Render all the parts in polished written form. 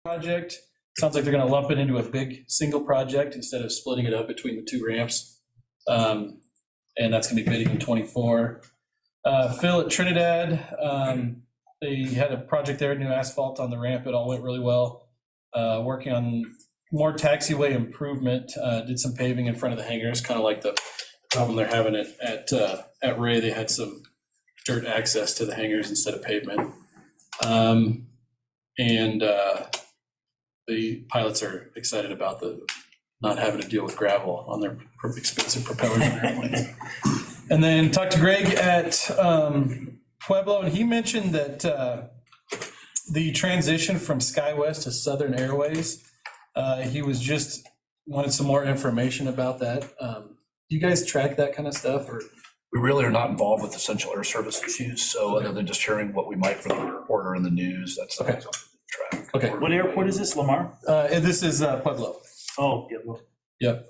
project. Sounds like they're going to lump it into a big single project instead of splitting it up between the two ramps. And that's going to be bidding in 24. Phil at Trinidad, they had a project there, new asphalt on the ramp. It all went really well. Working on more taxiway improvement, did some paving in front of the hangars, kind of like the problem they're having at Ray. They had some dirt access to the hangars instead of pavement. The pilots are excited about the not having to deal with gravel on their expensive propellers and airplanes. And then talked to Greg at Pueblo, and he mentioned that the transition from SkyWest to Southern Airways, he was just wanted some more information about that. Do you guys track that kind of stuff, or? We really are not involved with essential air service issues, so other than just hearing what we might from the reporter in the news, that's okay. Something to track. Okay. What airport is this, Lamar? This is Pueblo. Oh, yeah. Well. Yep.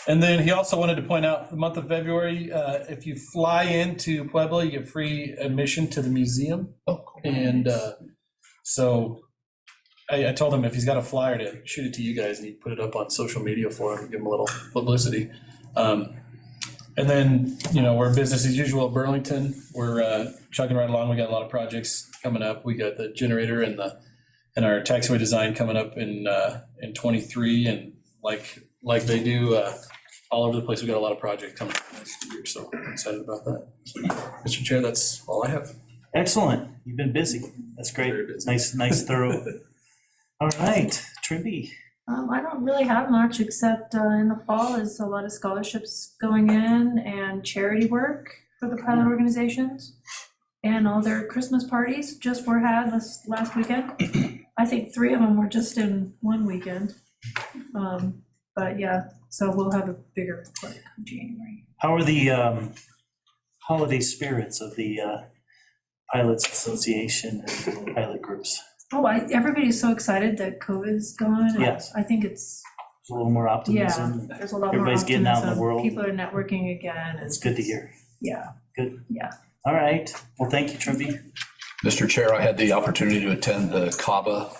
And then he also wanted to point out the month of February, if you fly into Pueblo, you get free admission to the museum. Oh, cool. And so I told him if he's got a flyer to shoot it to you guys and he'd put it up on social media for him, give him a little publicity. And then, we're business as usual at Burlington. We're chugging right along. We got a lot of projects coming up. We got the generator and our taxiway design coming up in 23, and like they do all over the place. We got a lot of projects coming up next year, so I'm excited about that. Mr. Chair, that's all I have. Excellent. You've been busy. That's great. Nice, thorough. All right, Trimby. I don't really have much except in the fall is a lot of scholarships going in and charity work for the pilot organizations, and all their Christmas parties just were had this last weekend. I think 3 of them were just in one weekend. But yeah, so we'll have a bigger party in January. How are the holiday spirits of the Pilots Association and pilot groups? Oh, everybody's so excited that COVID's gone. Yes. I think it's a little more optimism. Yeah, there's a lot Everybody's more optimism. getting out in the world. People are networking again. It's good to hear. Yeah. Good. Yeah. All right. Well, thank you, Trimby. Mr. Chair, I had the opportunity to attend the CABA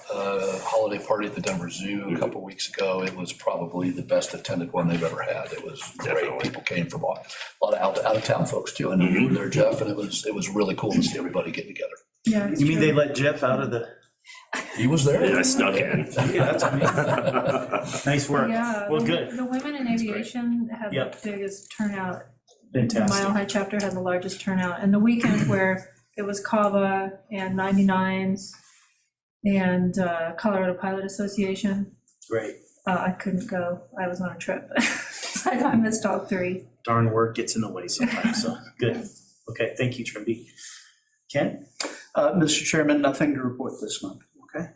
holiday party at the Denver Zoo a couple of weeks ago. It was probably the best attended one they've ever had. It was great. People came from a lot of out of town folks too. I know you were there, Jeff, and it was really cool to see everybody get together. Yeah. You mean they let Jeff out of the? He was there. Yeah, I snuck in. Yeah, that's amazing. Nice work. Yeah. Well, the, good. The women in aviation had Yep. the biggest turnout. Fantastic. The Mile High chapter had the largest turnout, and the weekend where it was CAVA and 99s and Colorado Pilot Association. Great. I couldn't go. I was on a trip. I missed all 3. Darn work gets in the way sometimes, so good. Okay, thank you, Trimby. Ken? Mr. Chairman, nothing to report this month, okay?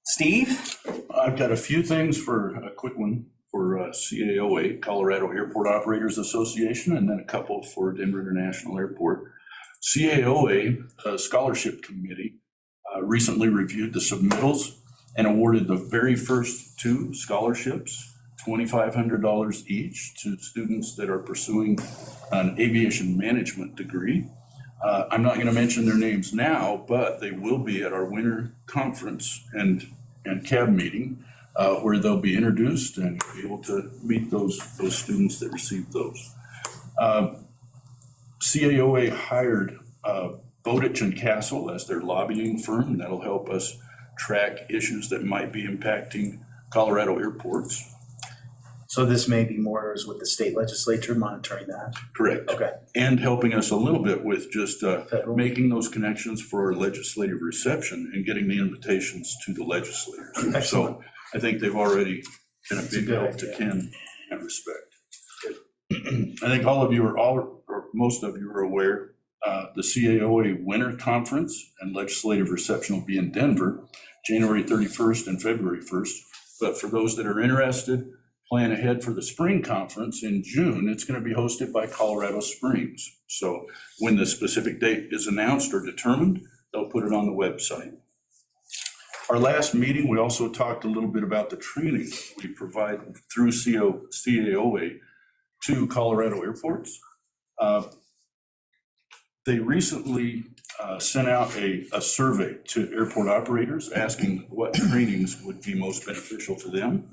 Steve? I've got a few things for a quick one for CAOA, Colorado Airport Operators Association, and then a couple for Denver International Airport. CAOA Scholarship Committee recently reviewed the submittals and awarded the very first 2 scholarships, $2,500 each, to students that are pursuing an aviation management degree. I'm not going to mention their names now, but they will be at our winter conference and CAB meeting, where they'll be introduced and be able to meet those students that received those. CAOA hired Bowditch and Castle as their lobbying firm, and that'll help us track issues that might be impacting Colorado airports. So this may be more as with the state legislature monitoring that. Correct. Okay. And helping us a little bit with just Making those connections for our legislative reception and getting the invitations to the legislators. Excellent. So I think they've already been a big good help to idea. Ken in that respect. I think all of you are or most of you are aware, the CAOA Winter Conference and legislative reception will be in Denver, January 31st and February 1st. But for those that are interested, plan ahead for the spring conference in June. It's going to be hosted by Colorado Springs. So when the specific date is announced or determined, they'll put it on the website. Our last meeting, we also talked a little bit about the training we provide through CAOA to Colorado airports. They recently sent out a survey to airport operators asking what trainings would be most beneficial to them.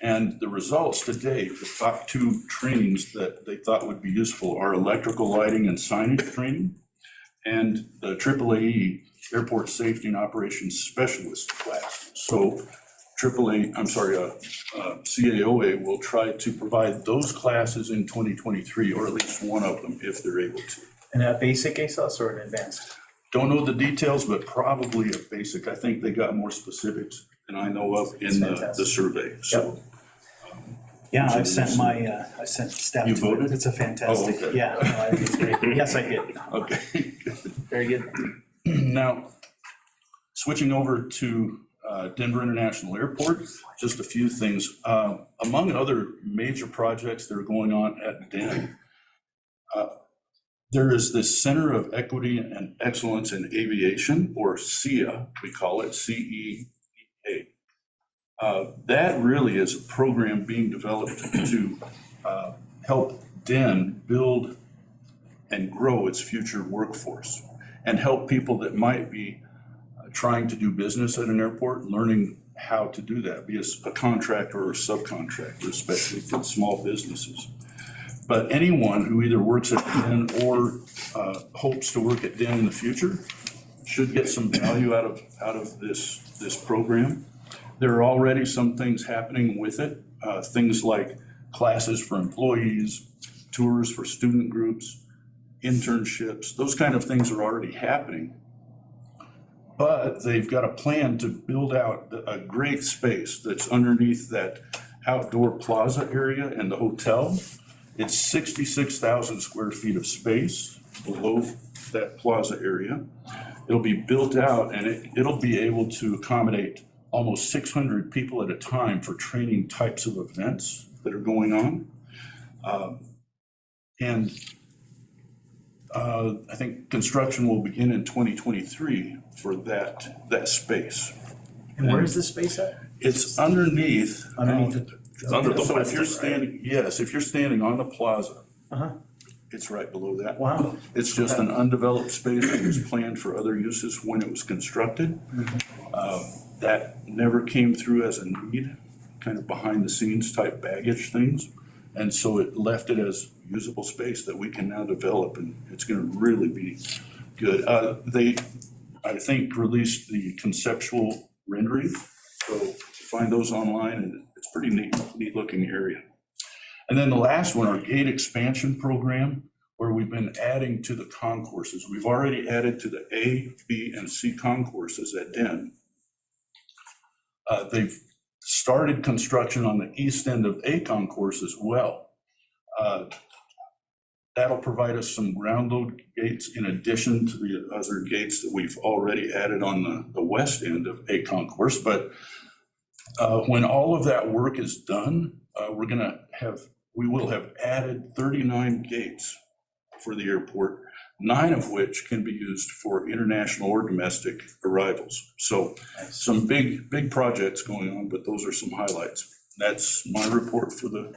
And the results to date, the top 2 trainings that they thought would be useful are electrical lighting and signage training and the AAAE Airport Safety and Operations Specialist class. So CAOA will try to provide those classes in 2023, or at least one of them if they're able to. And a basic ASOS or an advanced? Don't know the details, but probably a basic. I think they got more specifics than I know of in the survey, so. Yeah, I've sent staff You to voted? it. It's a fantastic, Oh, okay. yeah, no, I think it's great. Yes, I did. Okay. Very good. Now, switching over to Denver International Airport, just a few things. Among other major projects that are going on at DEN, there is this Center of Equity and Excellence in Aviation, or CEA, we call it, CEA. That really is a program being developed to help DEN build and grow its future workforce and help people that might be trying to do business at an airport, learning how to do that, be a contractor or a subcontractor, especially for small businesses. But anyone who either works at DEN or hopes to work at DEN in the future should get some value out of this program. There are already some things happening with it, things like classes for employees, tours for student groups, internships, those kind of things are already happening. But they've got a plan to build out a great space that's underneath that outdoor plaza area and the hotel. It's 66,000 square feet of space below that plaza area. It'll be built out and it'll be able to accommodate almost 600 people at a time for training types of events that are going on. I think construction will begin in 2023 for that space. And where is this space at? It's underneath. Underneath it. It's under the. So if you're standing, yes, if you're standing on the plaza, Uh-huh. it's right below that. Wow. It's just an undeveloped space that was planned for other uses when it was constructed. That never came through as a need, kind of behind the scenes type baggage things. And so it left it as usable space that we can now develop, and it's gonna really be good. They, I think, released the conceptual rendering, so find those online, and it's pretty neat looking area. And then the last one, our gate expansion program, where we've been adding to the concourses. We've already added to the A, B, and C concourses at DEN. They've started construction on the east end of A concourse as well. That'll provide us some ground load gates in addition to the other gates that we've already added on the west end of A concourse. But when all of that work is done, we will have added 39 gates for the airport, 9 of which can be used for international or domestic arrivals. So some big projects going on, but those are some highlights. That's my report for the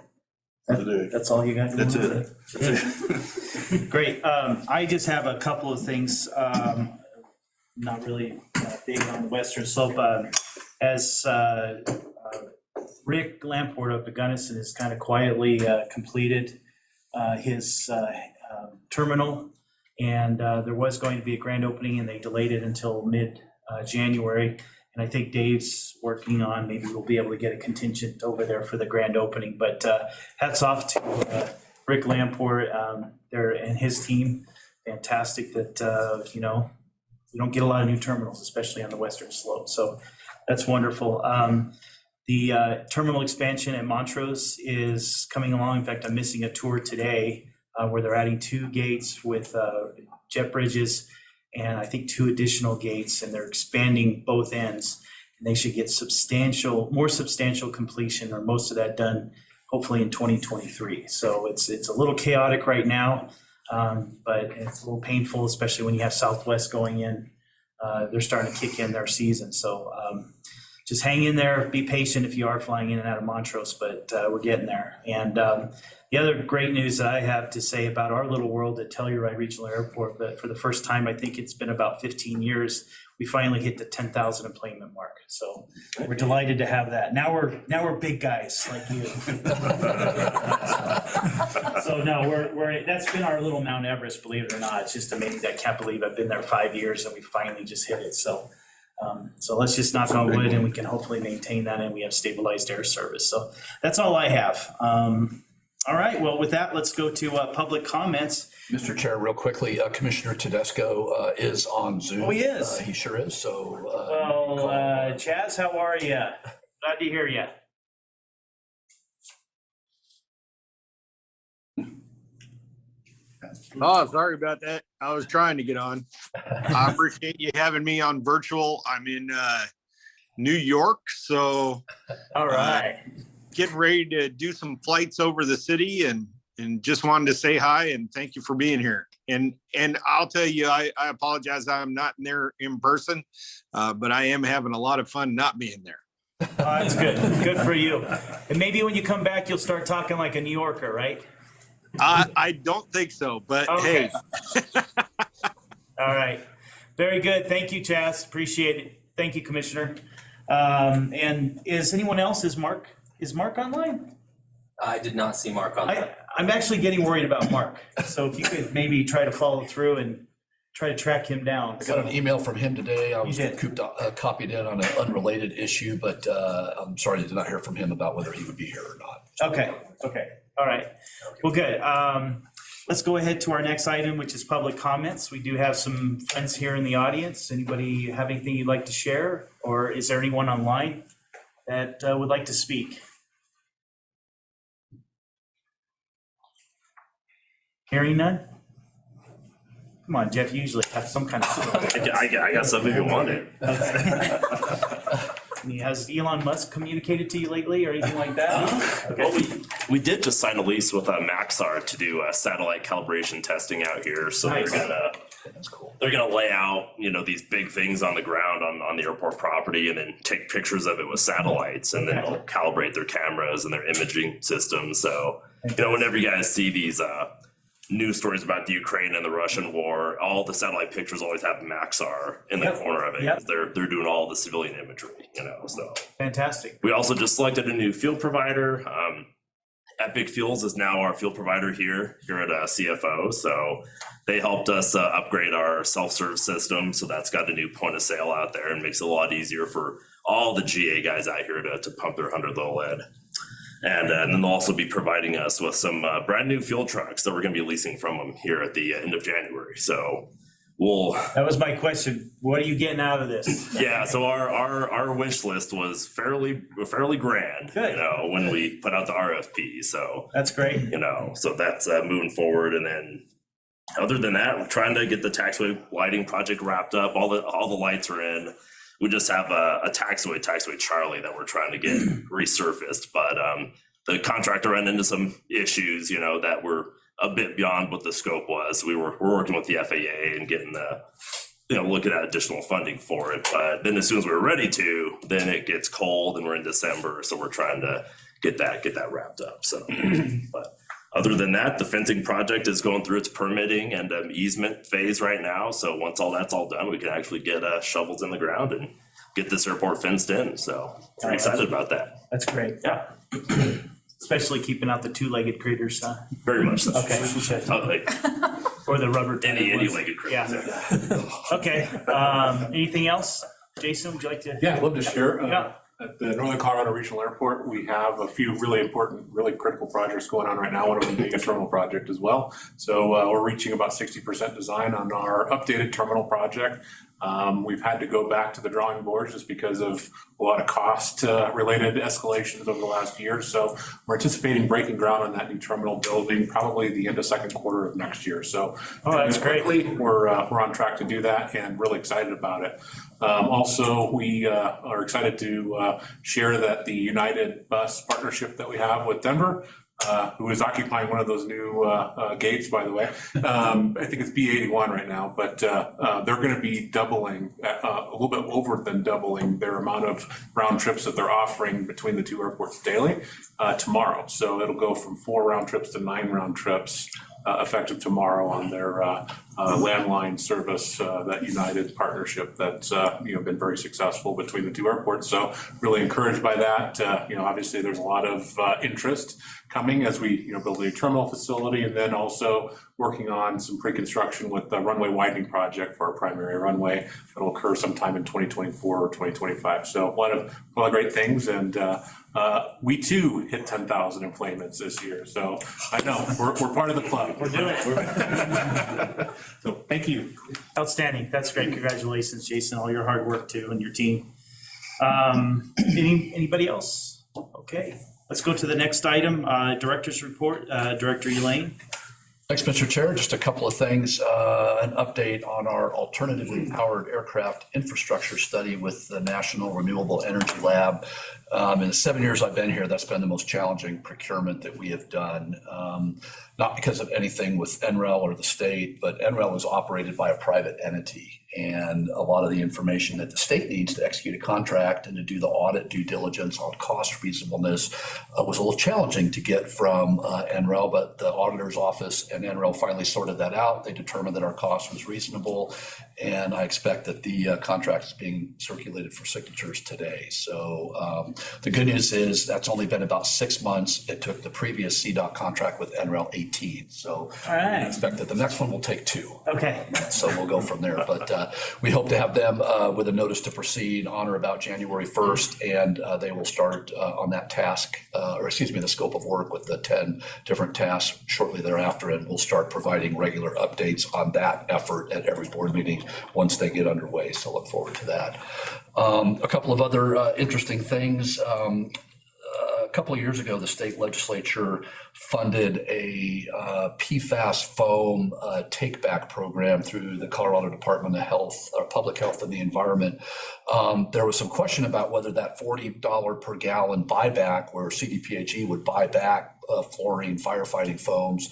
day. That's all you got? That's it. Great. I just have a couple of things, not really big on the western slope. As Rick Lamport of the Gunnison has kind of quietly completed his terminal, and there was going to be a grand opening, and they delayed it until mid-January. And I think Dave's working on, maybe we'll be able to get a contingent over there for the grand opening. But hats off to Rick Lamport there and his team. Fantastic that, you don't get a lot of new terminals, especially on the western slope. So that's wonderful. The terminal expansion at Montrose is coming along. In fact, I'm missing a tour today where they're adding 2 gates with jet bridges and I think 2 additional gates, and they're expanding both ends. And they should get more substantial completion, or most of that done, hopefully in 2023. So it's a little chaotic right now, but it's a little painful, especially when you have Southwest going in. They're starting to kick in their season. So just hang in there, be patient if you are flying in and out of Montrose, but we're getting there. And The other great news that I have to say about our little world at Telluride Regional Airport, that for the first time, I think it's been about 15 years, we finally hit the 10,000 employment mark. So we're delighted to have that. Now we're big guys like you. So no, that's been our little Mount Everest, believe it or not. It's just amazing. I can't believe I've been there 5 years and we finally just hit it. So let's just knock on wood and we can hopefully maintain that and we have stabilized air service. So that's all I have. All right, well, with that, let's go to public comments. Mr. Chair, real quickly, Commissioner Tedesco is on Zoom. Oh, he is? He sure is, so. Well, Chaz, how are you? Glad to hear you. Oh, sorry about that. I was trying to get on. I appreciate you having me on virtual. I'm in New York, so All right. getting ready to do some flights over the city and just wanted to say hi and thank you for being here. And I'll tell you, I apologize. I'm not there in person, but I am having a lot of fun not being there. That's good. Good for you. And maybe when you come back, you'll start talking like a New Yorker, right? I don't think so, but Okay. hey. All right. Very good. Thank you, Chaz. Appreciate it. Thank you, Commissioner. And is anyone else, is Mark online? I did not see Mark on that. I'm actually getting worried about Mark. So if you could maybe try to follow through and try to track him down. I got an email from him today. I was did. copied in on an unrelated issue, but I'm sorry I did not hear from him about whether he would be here or not. Okay. All right. Well, good. Let's go ahead to our next item, which is public comments. We do have some friends here in the audience. Anybody have anything you'd like to share? Or is there anyone online that would like to speak? Hearing none? Come on, Jeff, you usually have some kind of. I got something if you want it. Has Elon Musk communicated to you lately or anything like that? Okay. Well, we did just sign a lease with Maxar to do satellite calibration testing out here. So Nice. they're gonna lay out, these big things on the ground on the airport property, and then take pictures of it with satellites, and then they'll calibrate their cameras and their imaging systems. So whenever you guys see these news stories about the Ukraine and the Russian war, all the satellite pictures always have Maxar in the corner of it. Yep. 'Cause they're doing all the civilian imagery, so. Fantastic. We also just selected a new field provider. Epic Fuels is now our field provider here at CFO. So they helped us upgrade our self-serve system. So that's got a new point of sale out there and makes it a lot easier for all the GA guys out here to pump their 100-low lead. And then they'll also be providing us with some brand new fuel trucks that we're going to be leasing from them here at the end of January. So That was my question. What are you getting out of this? yeah, so our wish list was fairly grand, Good. when we put out the RFP. So That's great. so that's moving forward. And then other than that, we're trying to get the taxiway lighting project wrapped up. All the lights are in. We just have a taxiway Charlie that we're trying to get resurfaced, but the contractor ran into some issues, that were a bit beyond what the scope was. We're working with the FAA and getting looking at additional funding for it. But then as soon as we're ready to, then it gets cold and we're in December, so we're trying to get that wrapped up. So, but other than that, the fencing project is going through its permitting and easement phase right now. So once all that's all done, we can actually get shovels in the ground and get this airport fenced in. So pretty excited about that. That's great. Yeah, Especially keeping out the two-legged critters, huh? very much so. Okay. Or the rubber. Any legged critters. Yeah. Okay. Anything else? Jason, would you like to? Yeah, I'd love to share. Yeah. At the Northern Colorado Regional Airport, we have a few really important, really critical projects going on right now. One of them being a terminal project as well. So we're reaching about 60% design on our updated terminal project. We've had to go back to the drawing board just because of a lot of cost related escalations over the last year. So we're anticipating breaking ground on that new terminal building probably the end of second quarter of next year. So that's great. we're on track to do that and really excited about it. Also, we are excited to share that the United Bus partnership that we have with Denver who is occupying one of those new gates, by the way. I think it's B81 right now, but they're going to be doubling, a little bit over than doubling their amount of round trips that they're offering between the two airports daily tomorrow. So it'll go from 4 round trips to 9 round trips effective tomorrow on their landline service, that United partnership that's been very successful between the two airports. So really encouraged by that. Obviously there's a lot of interest coming as we build a new terminal facility, and then also working on some pre-construction with the runway widening project for our primary runway that'll occur sometime in 2024 or 2025. So a lot of great things, and we too hit 10,000 enplanements this year. So I know we're part of the club. We're doing it. So thank you. Outstanding. That's great. Congratulations, Jason, all your hard work too and your team. Anybody else? Okay, let's go to the next item, Director's Report. Director Elaine. Thanks, Mr. Chair. Just a couple of things. An update on our alternatively powered aircraft infrastructure study with the National Renewable Energy Lab. In the 7 years I've been here, that's been the most challenging procurement that we have done. Not because of anything with NREL or the state, but NREL is operated by a private entity. And a lot of the information that the state needs to execute a contract and to do the audit due diligence on cost reasonableness was a little challenging to get from NREL, but the auditor's office and NREL finally sorted that out. They determined that our cost was reasonable, and I expect that the contract is being circulated for signatures today. So the good news is that's only been about 6 months. It took the previous CDOT contract with NREL 18. So I expect that the next one will take 2. Okay. So we'll go from there. But we hope to have them with a notice to proceed on or about January 1st, and they will start on that task, the scope of work with the 10 different tasks shortly thereafter, and we'll start providing regular updates on that effort at every board meeting once they get underway. So look forward to that. A couple of other interesting things. A couple of years ago, the state legislature funded a PFAS foam take-back program through the Colorado Department of Health, or Public Health and the Environment. There was some question about whether that $40 per gallon buyback, where CDPHE would buy back fluorine firefighting foams,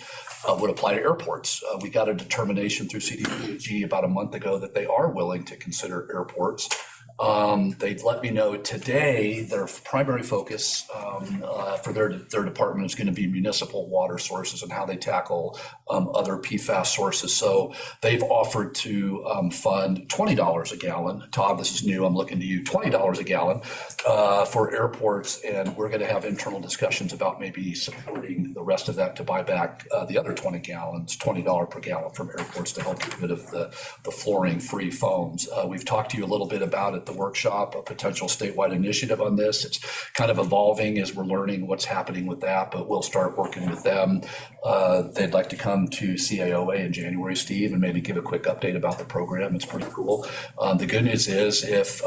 would apply to airports. We got a determination through CDPHE about a month ago that they are willing to consider airports. They'd let me know today their primary focus for their department is going to be municipal water sources and how they tackle other PFAS sources. So they've offered to fund $20 a gallon. Todd, this is new. I'm looking to you. $20 a gallon for airports, and we're going to have internal discussions about maybe supporting the rest of that to buy back the other $20 per gallon from airports to help get rid of the fluorine-free foams. We've talked to you a little bit about at the workshop a potential statewide initiative on this. It's kind of evolving as we're learning what's happening with that, but we'll start working with them. They'd like to come to CAOA in January, Steve, and maybe give a quick update about the program. It's pretty cool. The good news is if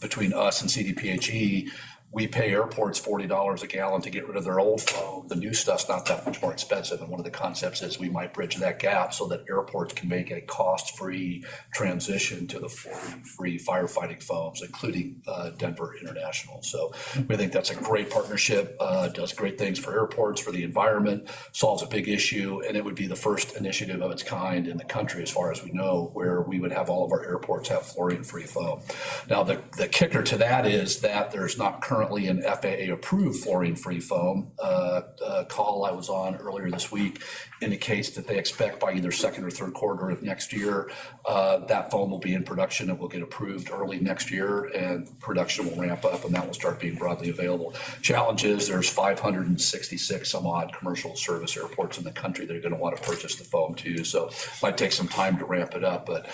between us and CDPHE, we pay airports $40 a gallon to get rid of their old foam. The new stuff's not that much more expensive. And one of the concepts is we might bridge that gap so that airports can make a cost-free transition to the fluorine-free firefighting foams, including Denver International. So we think that's a great partnership, does great things for airports, for the environment, solves a big issue, and it would be the first initiative of its kind in the country, as far as we know, where we would have all of our airports have fluorine-free foam. Now, the kicker to that is that there's not currently an FAA-approved fluorine-free foam. Call I was on earlier this week indicates that they expect by either second or third quarter of next year, that foam will be in production and will get approved early next year, and production will ramp up, and that will start being broadly available. Challenge is there's 566 some odd commercial service airports in the country that are going to want to purchase the foam too. So it might take some time to ramp it up, but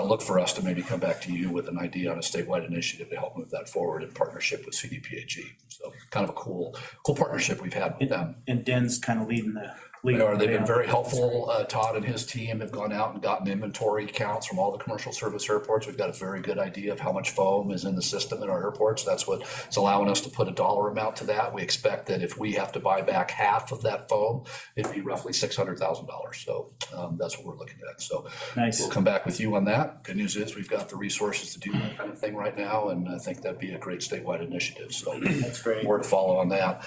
look for us to maybe come back to you with an idea on a statewide initiative to help move that forward in partnership with CDPHE. So kind of a cool partnership we've had with them. And Den's kind of leading the They've been very helpful. Todd and his team have gone out and gotten inventory counts from all the commercial service airports. We've got a very good idea of how much foam is in the system in our airports. That's what's allowing us to put a dollar amount to that. We expect that if we have to buy back half of that foam, it'd be roughly $600,000. So that's what we're looking at. So nice. We'll come back with you on that. Good news is we've got the resources to do that kind of thing right now, and I think that'd be a great statewide initiative. So that's great. More to follow on that.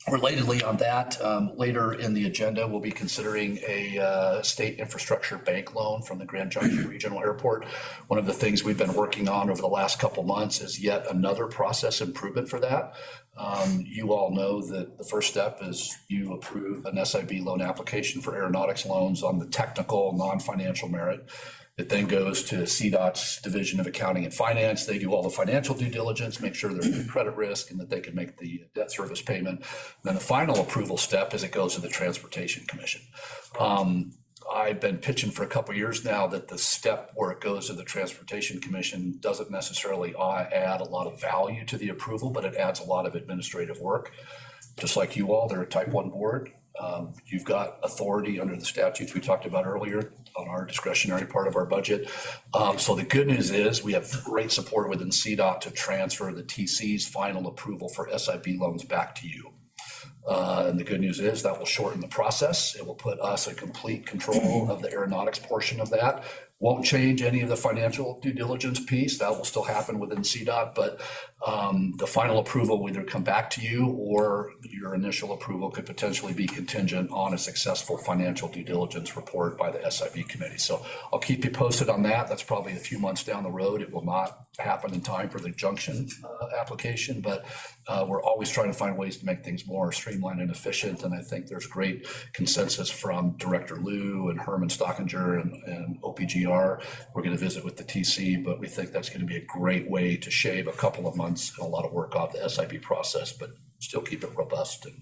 Relatedly on that, later in the agenda, we'll be considering a state infrastructure bank loan from the Grand Junction Regional Airport. One of the things we've been working on over the last couple months is yet another process improvement for that. You all know that the first step is you approve an SIB loan application for aeronautics loans on the technical, non-financial merit. It then goes to CDOT's Division of Accounting and Finance. They do all the financial due diligence, make sure there's no credit risk and that they can make the debt service payment. Then the final approval step is it goes to the Transportation Commission. I've been pitching for a couple of years now that the step where it goes to the Transportation Commission doesn't necessarily add a lot of value to the approval, but it adds a lot of administrative work. Just like you all, they're a type 1 board. You've got authority under the statutes we talked about earlier on our discretionary part of our budget. So the good news is we have great support within CDOT to transfer the TC's final approval for SIB loans back to you. And the good news is that will shorten the process. It will put us in complete control of the aeronautics portion of that. Won't change any of the financial due diligence piece. That will still happen within CDOT, but the final approval will either come back to you or your initial approval could potentially be contingent on a successful financial due diligence report by the SIB committee. So I'll keep you posted on that. That's probably a few months down the road. It will not happen in time for the junction application, but we're always trying to find ways to make things more streamlined and efficient. And I think there's great consensus from Director Liu and Herman Stockinger and OPGR. We're going to visit with the TC, but we think that's going to be a great way to shave a couple of months and a lot of work off the SIB process, but still keep it robust and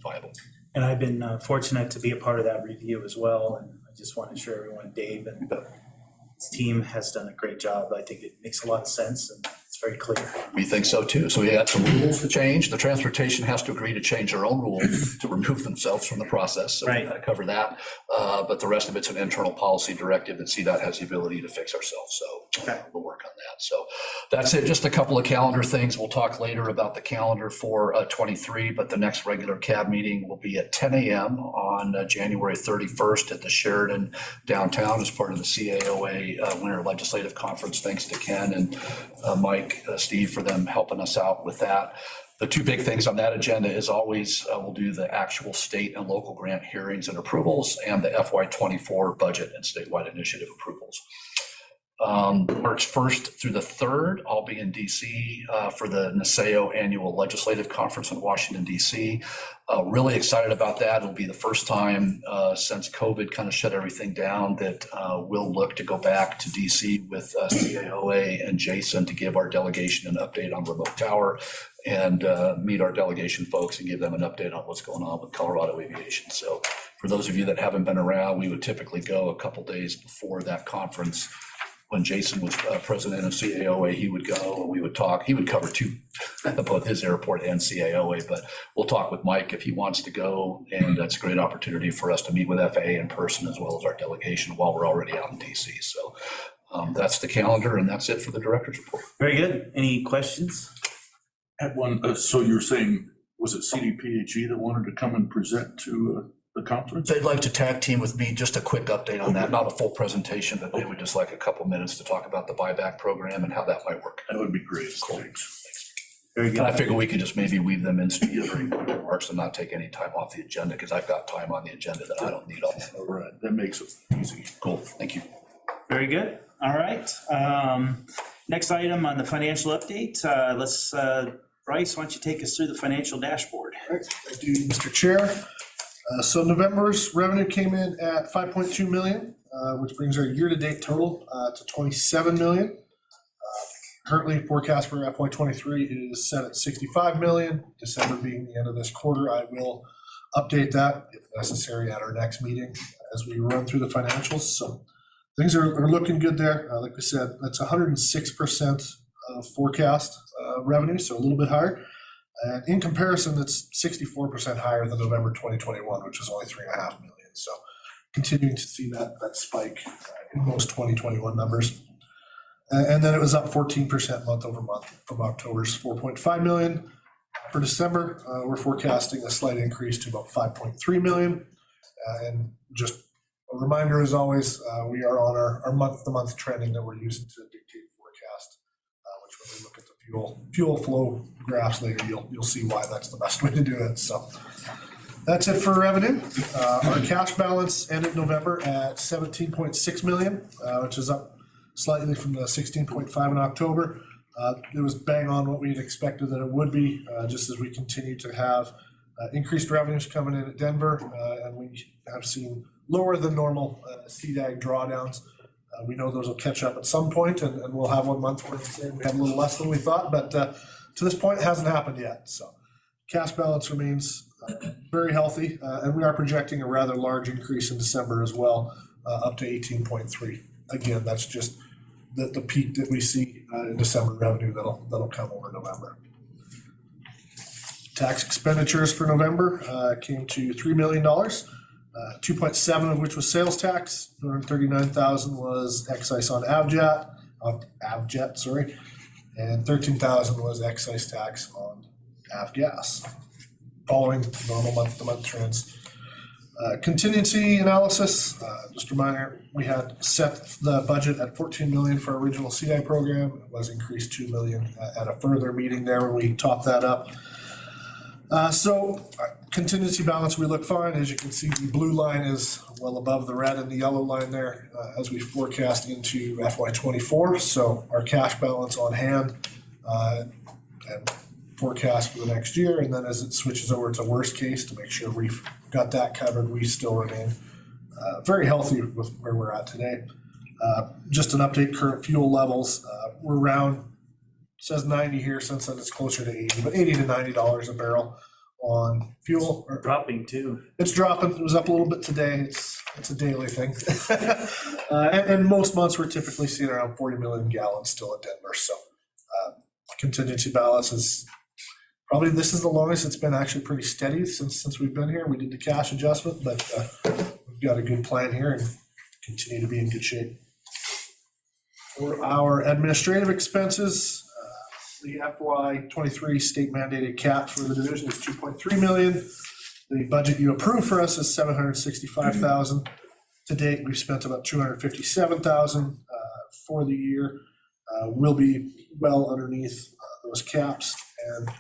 viable. And I've been fortunate to be a part of that review as well. And I just want to assure everyone, Dave and his team has done a great job. I think it makes a lot of sense and it's very clear. We think so too. So we had some rules to change. The transportation has to agree to change their own rules to remove themselves from the process. So Right. we got to cover that. But the rest of it's an internal policy directive that CDOT has the ability to fix ourselves. So we'll work on that. So that's it. Just a couple of calendar things. We'll talk later about the calendar for 23, but the next regular CAB meeting will be at 10 a.m. on January 31st at the Sheridan downtown as part of the CAOA Winter Legislative Conference. Thanks to Ken and Mike, Steve for them helping us out with that. The two big things on that agenda is always we'll do the actual state and local grant hearings and approvals and the FY24 budget and statewide initiative approvals. March 1st through the 3rd, I'll be in DC for the NASEO annual legislative conference in Washington, DC. Really excited about that. It'll be the first time since COVID kind of shut everything down that we'll look to go back to DC with CAOA and Jason to give our delegation an update on remote tower and meet our delegation folks and give them an update on what's going on with Colorado aviation. So for those of you that haven't been around, we would typically go a couple days before that conference. When Jason was president of CAOA, he would go and we would talk. He would cover both his airport and CAOA, but we'll talk with Mike if he wants to go. And that's a great opportunity for us to meet with FAA in person as well as our delegation while we're already out in DC. So that's the calendar and that's it for the director's report. Very good. Any questions? I had one, so you're saying, was it CDPHE that wanted to come and present to the conference? They'd like to tag team with me, just a quick update on that, not a full presentation, but they would just like a couple minutes to talk about the buyback program and how that might work. That would be great. Cool. Thanks. Very good. And I figure we could just maybe weave them in during remarks and not take any time off the agenda because I've got time on the agenda that I don't need all. All right, that makes it easy. Cool, thank you. Very good. All right. Next item on the financial update. Bryce, why don't you take us through the financial dashboard? All right, thank you, Mr. Chair. So November's revenue came in at 5.2 million, which brings our year-to-date total to 27 million. Currently, forecast for FY23 is set at 65 million. December being the end of this quarter, I will update that if necessary at our next meeting as we run through the financials. So things are looking good there. Like we said, that's 106% forecast revenue, so a little bit higher. And in comparison, that's 64% higher than November 2021, which was only 3.5 million. So continuing to see that spike in most 2021 numbers. And then it was up 14% month over month from October's 4.5 million. For December, we're forecasting a slight increase to about 5.3 million. And just a reminder, as always, we are on our month-to-month trending that we're using to dictate forecast, which when we look at the fuel flow graphs later, you'll see why that's the best way to do it. So that's it for revenue. Our cash balance ended November at 17.6 million, which is up slightly from the 16.5 in October. It was bang on what we had expected that it would be, just as we continue to have increased revenues coming in at Denver, and we have seen lower than normal CDAG drawdowns. We know those will catch up at some point, and we'll have 1 month where we have a little less than we thought, but to this point, it hasn't happened yet. So cash balance remains very healthy, and we are projecting a rather large increase in December as well, up to 18.3. Again, that's just the peak that we see in December revenue that'll come over November. Tax expenditures for November came to $3 million. 2.7 of which was sales tax, 239,000 was excise on avjet, and 13,000 was excise tax on avgas, following normal month-to-month trends. Contingency analysis, just a reminder, we had set the budget at 14 million for our original CI program. It was increased 2 million at a further meeting there when we topped that up. So contingency balance, we look fine. As you can see, the blue line is well above the red and the yellow line there as we forecast into FY24. So our cash balance on hand and forecast for the next year. And then as it switches over to worst case to make sure we've got that covered, we still remain very healthy with where we're at today. Just an update, current fuel levels, we're around, says 90 here, since then it's closer to 80, but $80 to $90 a barrel on fuel. Dropping too. It's dropping. It was up a little bit today. It's a daily thing. And most months we're typically seeing around 40 million gallons still at Denver. So contingency balance is probably, this is the longest it's been actually pretty steady since we've been here. We did the cash adjustment, but we've got a good plan here and continue to be in good shape. For our administrative expenses, the FY23 state mandated cap for the division is 2.3 million. The budget you approved for us is 765,000. To date, we've spent about 257,000 for the year. We'll be well underneath those caps, and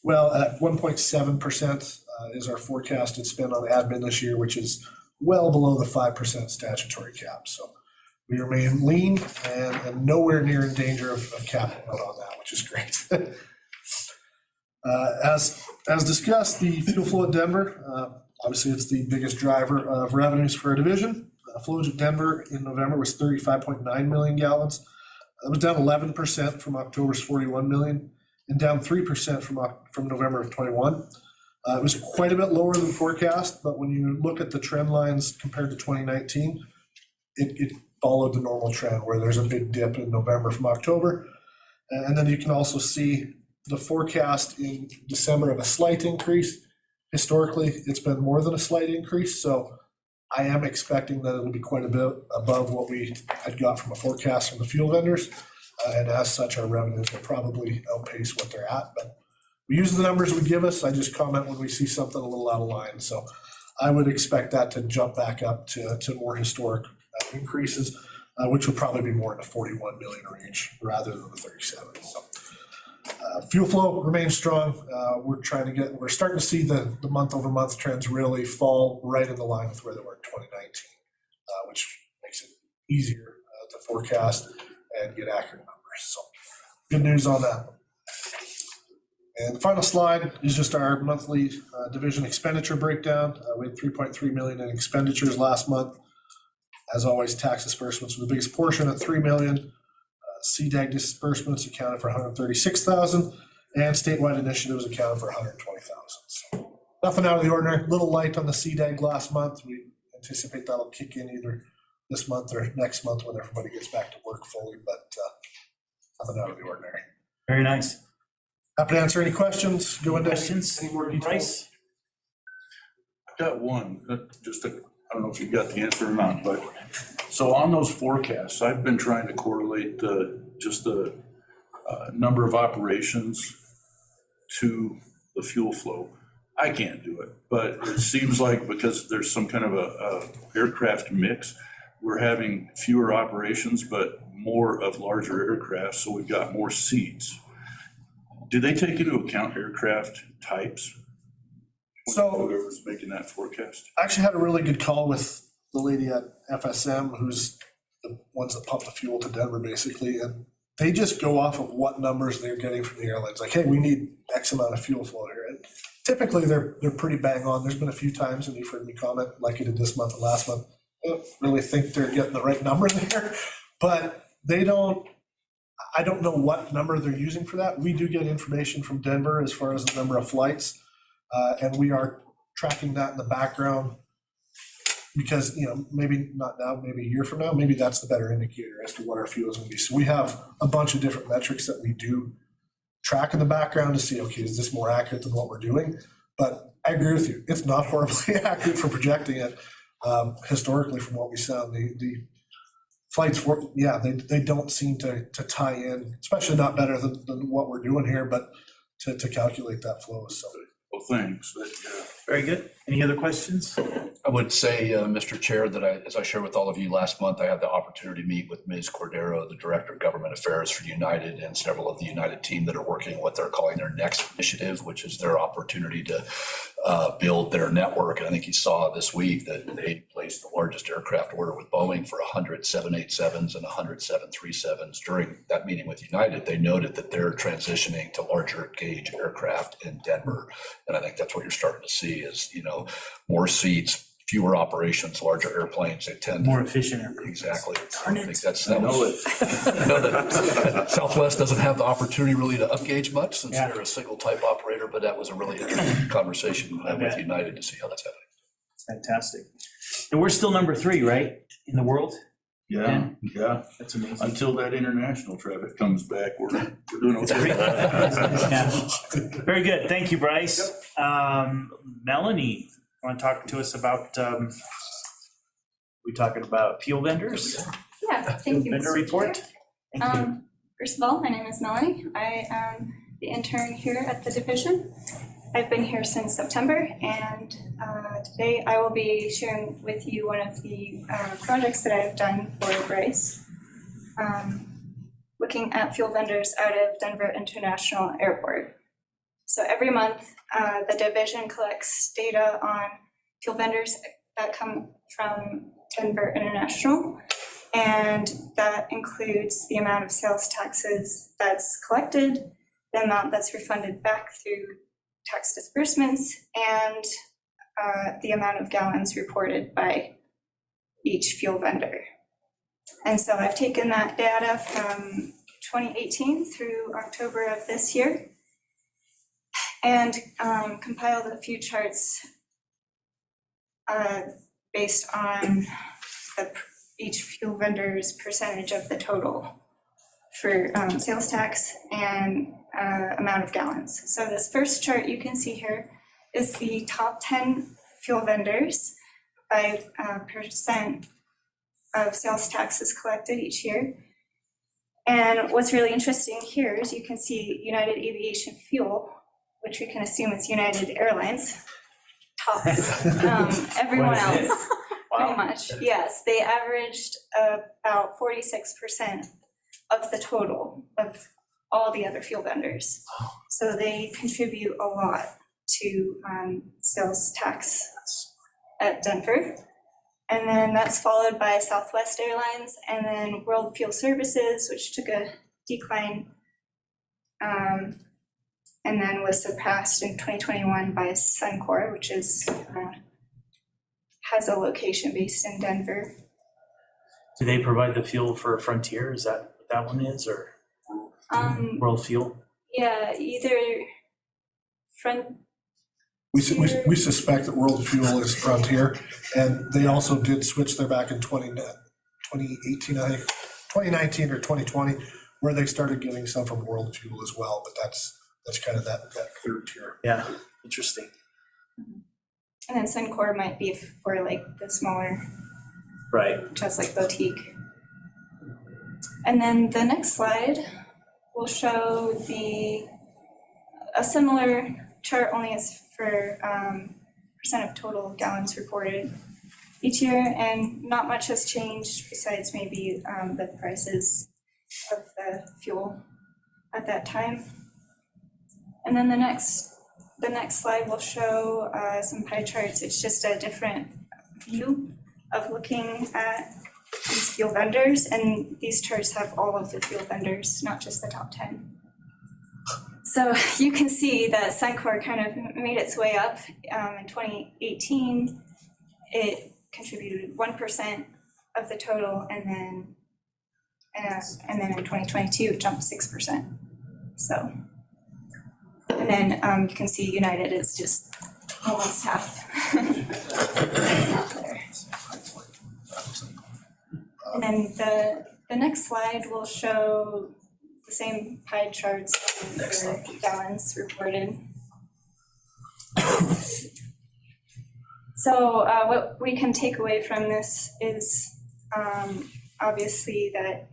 well at 1.7% is our forecasted spend on admin this year, which is well below the 5% statutory cap. So we remain lean and nowhere near in danger of capping out on that, which is great. As discussed, the fuel flow at Denver, obviously it's the biggest driver of revenues for our division. Flows at Denver in November was 35.9 million gallons. That was down 11% from October's 41 million and down 3% from November of 21. It was quite a bit lower than forecast, but when you look at the trend lines compared to 2019, it followed the normal trend where there's a big dip in November from October. And then you can also see the forecast in December of a slight increase. Historically, it's been more than a slight increase. So I am expecting that it'll be quite a bit above what we had got from a forecast from the fuel vendors. And as such, our revenues will probably outpace what they're at. But we use the numbers we give us. I just comment when we see something a little out of line. So I would expect that to jump back up to more historic increases, which would probably be more in the 41 million range rather than the 37. So fuel flow remains strong. We're starting to see the month over month trends really fall right in the line with where they were in 2019, which makes it easier to forecast and get accurate numbers. So good news on that. And the final slide is just our monthly division expenditure breakdown. We had 3.3 million in expenditures last month. As always, tax disbursements were the biggest portion at 3 million. CDAG disbursements accounted for 136,000, and statewide initiatives accounted for 120,000. So nothing out of the ordinary. Little light on the CDAG last month. We anticipate that'll kick in either this month or next month when everybody gets back to work fully, but nothing out of the ordinary. Very nice. Happy to answer any questions. Go into Questions? any more details. Bryce? I've got one, I don't know if you got the answer or not, but so on those forecasts, I've been trying to correlate the number of operations to the fuel flow. I can't do it, but it seems like because there's some kind of a aircraft mix, we're having fewer operations, but more of larger aircraft, so we've got more seats. Do they take into account aircraft types? So- Whoever's making that forecast? I actually had a really good call with the lady at FSM, who's the ones that pump the fuel to Denver, basically, and they just go off of what numbers they're getting from the airlines. Like, hey, we need X amount of fuel flow here. And typically, they're pretty bang on. There's been a few times, and you've heard me comment, like I did this month and last month, I don't really think they're getting the right number there, but they don't. I don't know what number they're using for that. We do get information from Denver as far as the number of flights, and we are tracking that in the background because, maybe not now, maybe a year from now, maybe that's the better indicator as to what our fuel is going to be. So we have a bunch of different metrics that we do track in the background to see, okay, is this more accurate than what we're doing? But I agree with you. It's not horribly accurate for projecting it historically from what we saw. The flights, they don't seem to tie in, especially not better than what we're doing here, but to calculate that flow. So. Well, thanks. Very good. Any other questions? I would say, Mr. Chair, that as I shared with all of you last month, I had the opportunity to meet with Ms. Cordero, the Director of Government Affairs for United, and several of the United team that are working what they're calling their next initiative, which is their opportunity to build their network. And I think you saw this week that they placed the largest aircraft order with Boeing for 100 787s and 100 737s. During that meeting with United, they noted that they're transitioning to larger gauge aircraft in Denver. And I think that's what you're starting to see is, more seats, fewer operations, larger airplanes. They tend More efficient aircraft. Exactly. Darn I it. think that's I know that Southwest doesn't have the opportunity really to upgauge much since Yeah. they're a single type operator, but that was a really interesting conversation with United to see how that's happening. Fantastic. And we're still number 3, right, in the world? Yeah. That's amazing. Until that international traffic comes back, we're doing okay. Yeah. Very good. Thank you, Bryce. Melanie, want to talk to us about, we talking about fuel vendors? Yeah, thank you, Vendor Mr. report? Chair. Thank you. First of all, my name is Melanie. I am the intern here at the division. I've been here since September, and today I will be sharing with you one of the projects that I've done for Bryce, looking at fuel vendors out of Denver International Airport. So every month, the division collects data on fuel vendors that come from Denver International, and that includes the amount of sales taxes that's collected, the amount that's refunded back through tax disbursements, and the amount of gallons reported by each fuel vendor. And so I've taken that data from 2018 through October of this year and compiled a few charts based on each fuel vendor's percentage of the total for sales tax and amount of gallons. So this first chart you can see here is the top 10 fuel vendors by percent of sales taxes collected each year. And what's really interesting here is you can see United Aviation Fuel, which we can assume is United Airlines, tops everyone else, pretty much. Yes, they averaged about 46% of the total of all the other fuel vendors. So they contribute a lot to sales tax at Denver. And then that's followed by Southwest Airlines and then World Fuel Services, which took a decline and then was surpassed in 2021 by Suncor, which is has a location based in Denver. Do they provide the fuel for Frontier? Is that what that one is, or World Fuel? Yeah, either We suspect that World Fuel is Frontier, and they also did switch there back in 2018, I think, 2019 or 2020, where they started getting some from World Fuel as well, but that's kind of that third tier. Yeah, interesting. And then Suncor might be for like the smaller, Right. just like boutique. And then the next slide will show a similar chart, only as for percent of total gallons reported. each year, and not much has changed besides maybe the prices of the fuel at that time. And then the next slide will show some pie charts. It's just a different view of looking at these fuel vendors, and these charts have all of the fuel vendors, not just the top 10. So you can see that Suncor kind of made its way up. In 2018, it contributed 1% of the total, and then in 2022 it jumped 6%. So, and then you can see United is just almost half. And then the next slide will show the same pie charts for gallons reported. So what we can take away from this is obviously that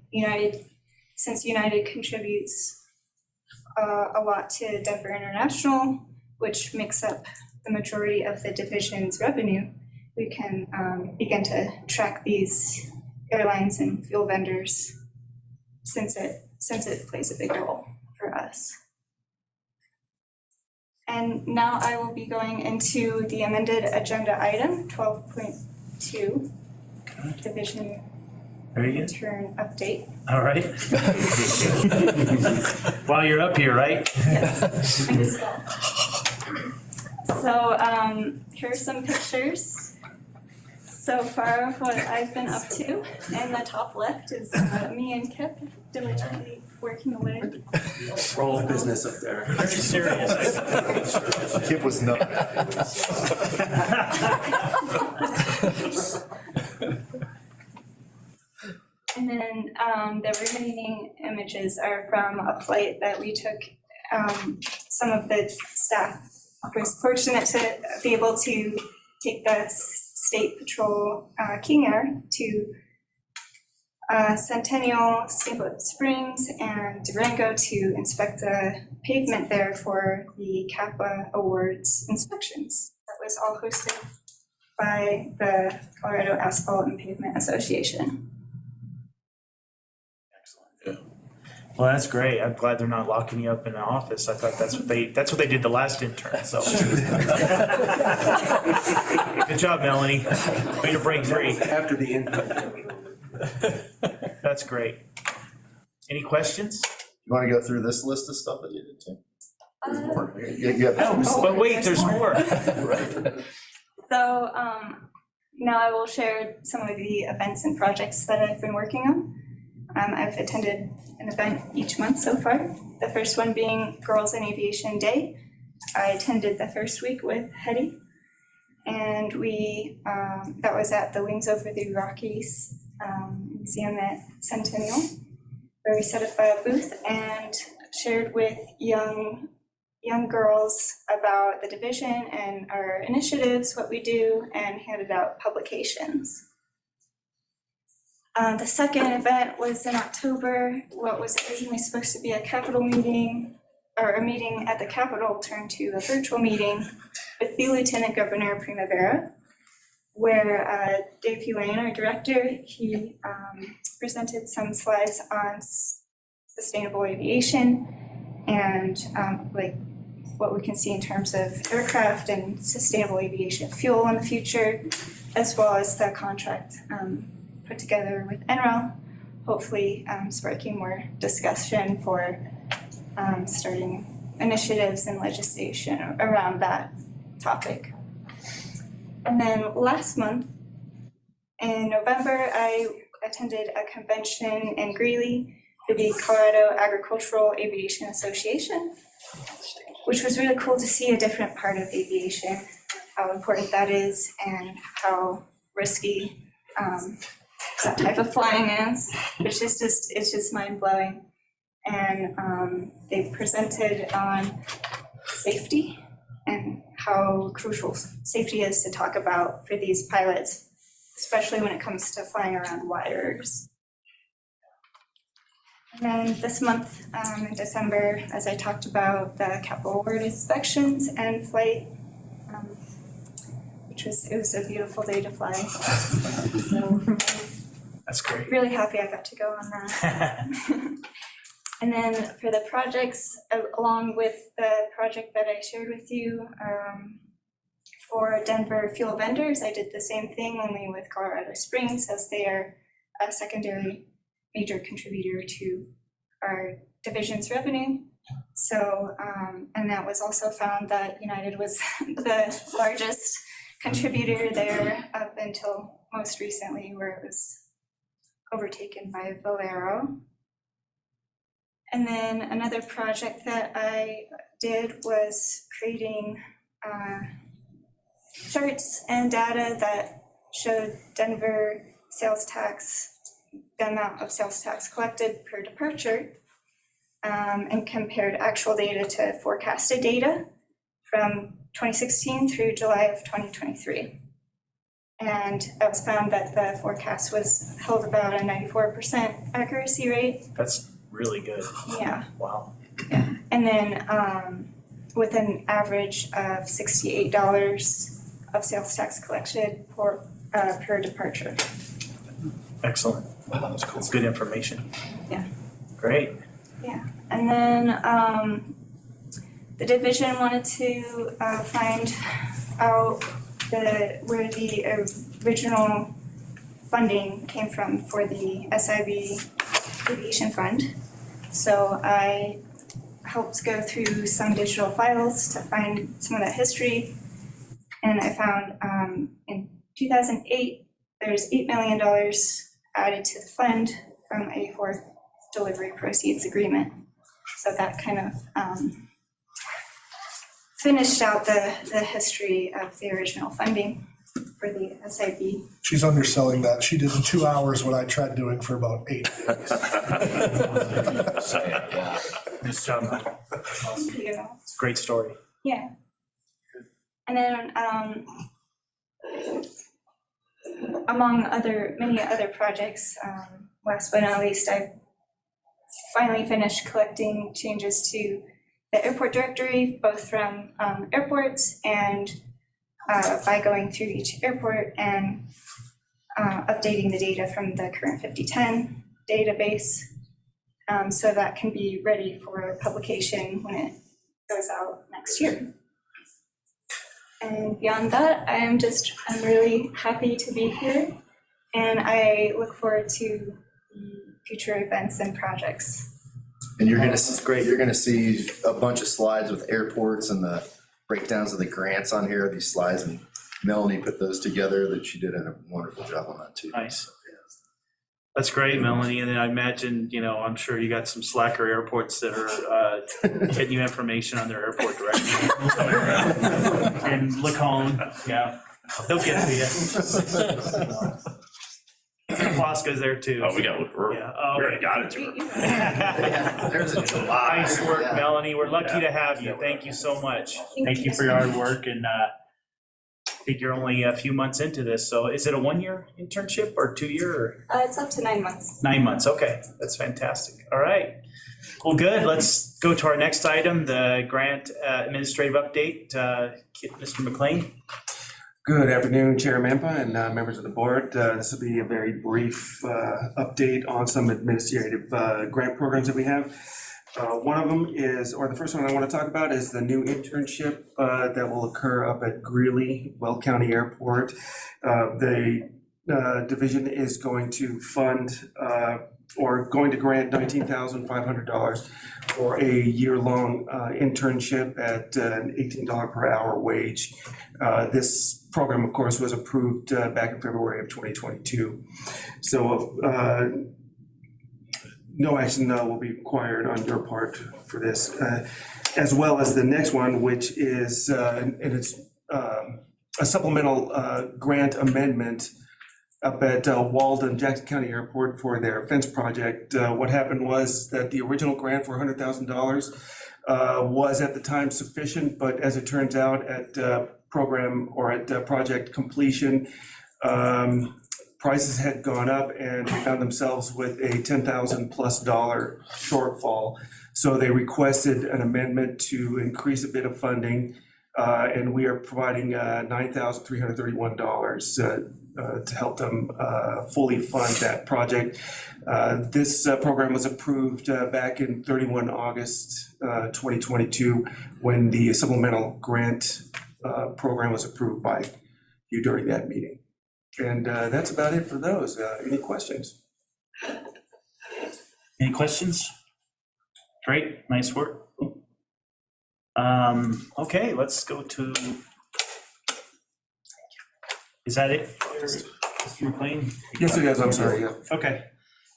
since United contributes a lot to Denver International, which makes up the majority of the division's revenue, we can begin to track these airlines and fuel vendors since it plays a big role for us. And now I will be going into the amended agenda item 12.2, division intern update. All right. While you're up here, right? Yes. So here are some pictures so far of what I've been up to. And the top left is me and Kip diligently working away. Roll of business up there. Very serious. Kip was not. And then the remaining images are from a flight that we took. Some of the staff was fortunate to be able to take the State Patrol King Air to Centennial, Steamboat Springs, and Durango to inspect the pavement there for the CAPA Awards inspections. That was all hosted by the Colorado Asphalt and Pavement Association. Well, that's great. I'm glad they're not locking you up in the office. I thought that's what they did the last intern, so. Good job, Melanie. Way to break free. After the intern. That's great. Any questions? You want to go through this list of stuff that you did too? But wait, there's more. Right. So now I will share some of the events and projects that I've been working on. I've attended an event each month so far. The first one being Girls in Aviation Day. I attended the first week with Hetty, and that was at the Wings Over the Rockies Museum at Centennial, where we set up a booth and shared with young girls about the division and our initiatives, what we do, and handed out publications. The second event was in October. What was originally supposed to be a Capitol meeting, or a meeting at the Capitol, turned to a virtual meeting with the Lieutenant Governor Primavera, where Dave Hulain, our director, he presented some slides on sustainable aviation and like what we can see in terms of aircraft and sustainable aviation fuel in the future, as well as the contract put together with NREL, hopefully sparking more discussion for starting initiatives and legislation around that topic. And then last month, in November, I attended a convention in Greeley for the Colorado Agricultural Aviation Association, which was really cool to see a different part of aviation, how important that is, and how risky that type of flying is. It's just mind-blowing. And they presented on safety and how crucial safety is to talk about for these pilots, especially when it comes to flying around wires. And then this month, in December, as I talked about the Capitol Award inspections and flight, we it was a beautiful day to fly. So That's great. really happy I got to go on that. And then for the projects, along with the project that I shared with you, for Denver fuel vendors, I did the same thing, only with Colorado Springs, as they are a secondary major contributor to our division's revenue. So, and that was also found that United was the largest contributor there up until most recently, where it was overtaken by Valero. And then another project that I did was creating charts and data that showed Denver sales tax, the amount of sales tax collected per departure, and compared actual data to forecasted data from 2016 through July of 2023. And it was found that the forecast was held about a 94% accuracy rate. That's really good. Yeah. Wow. Yeah. And then with an average of $68 of sales tax collected per departure. Excellent. Wow, that's cool. That's good information. Yeah. Great. Yeah. And then the division wanted to find out where the original funding came from for the SIB Aviation Fund. So I helped go through some digital files to find some of that history. And I found in 2008, there's $8 million added to the fund from a fourth delivery proceeds agreement. So that kind of finished out the history of the original funding for the SIB. She's underselling that. She did in 2 hours what I tried doing for about 8 days. Yeah. Nice job. Thank you. It's a great story. Yeah. And then among many other projects, last but not least, I finally finished collecting changes to the airport directory, both from airports and by going through each airport and updating the data from the current 5010 database, so that can be ready for publication when it goes out next year. And beyond that, I'm really happy to be here, and I look forward to future events and projects. And you're gonna see a bunch of slides with airports and the breakdowns of the grants on here, these slides, and Melanie put those together, that she did a wonderful job on that too. Nice. That's great, Melanie. And then I imagine, I'm sure you got some slacker airports that are getting you information on their airport directory. And Lacone, yeah, they'll get to you. Plaska's there too. Oh, we already got it to her. There's a July. Nice work, Yeah. Melanie. We're lucky to have you. Thank you so much. Thank you for your hard work. And I think you're only a few months into this. So is it a 1-year internship or 2-year? Or? It's up to 9 months. 9 months. Okay, that's fantastic. All right. Well, good. Let's go to our next item, the grant administrative update. Mr. McLean. Good afternoon, Chair Mempa and members of the board. This will be a very brief update on some administrative grant programs that we have. One of them the first one I want to talk about is the new internship that will occur up at Greeley, Weld County Airport. The division is going to fund or going to grant $19,500 for a year-long internship at an $18 per hour wage. This program, of course, was approved back in February of 2022. So no action will be required on your part for this, as well as the next one, which is, and it's a supplemental grant amendment up at Walden, Jackson County Airport for their fence project. What happened was that the original grant for $100,000 was at the time sufficient, but as it turns out at program or at project completion, prices had gone up and they found themselves with a $10,000+ shortfall. So they requested an amendment to increase a bit of funding And we are providing $9,331 to help them fully fund that project. This program was approved back in 31 August 2022 when the supplemental grant program was approved by you during that meeting. And that's about it for those. Any questions? Any questions? Great, nice work. Okay, let's go to, is that it, Mr. McLean? Yes, it is. I'm sorry. Yeah. Okay,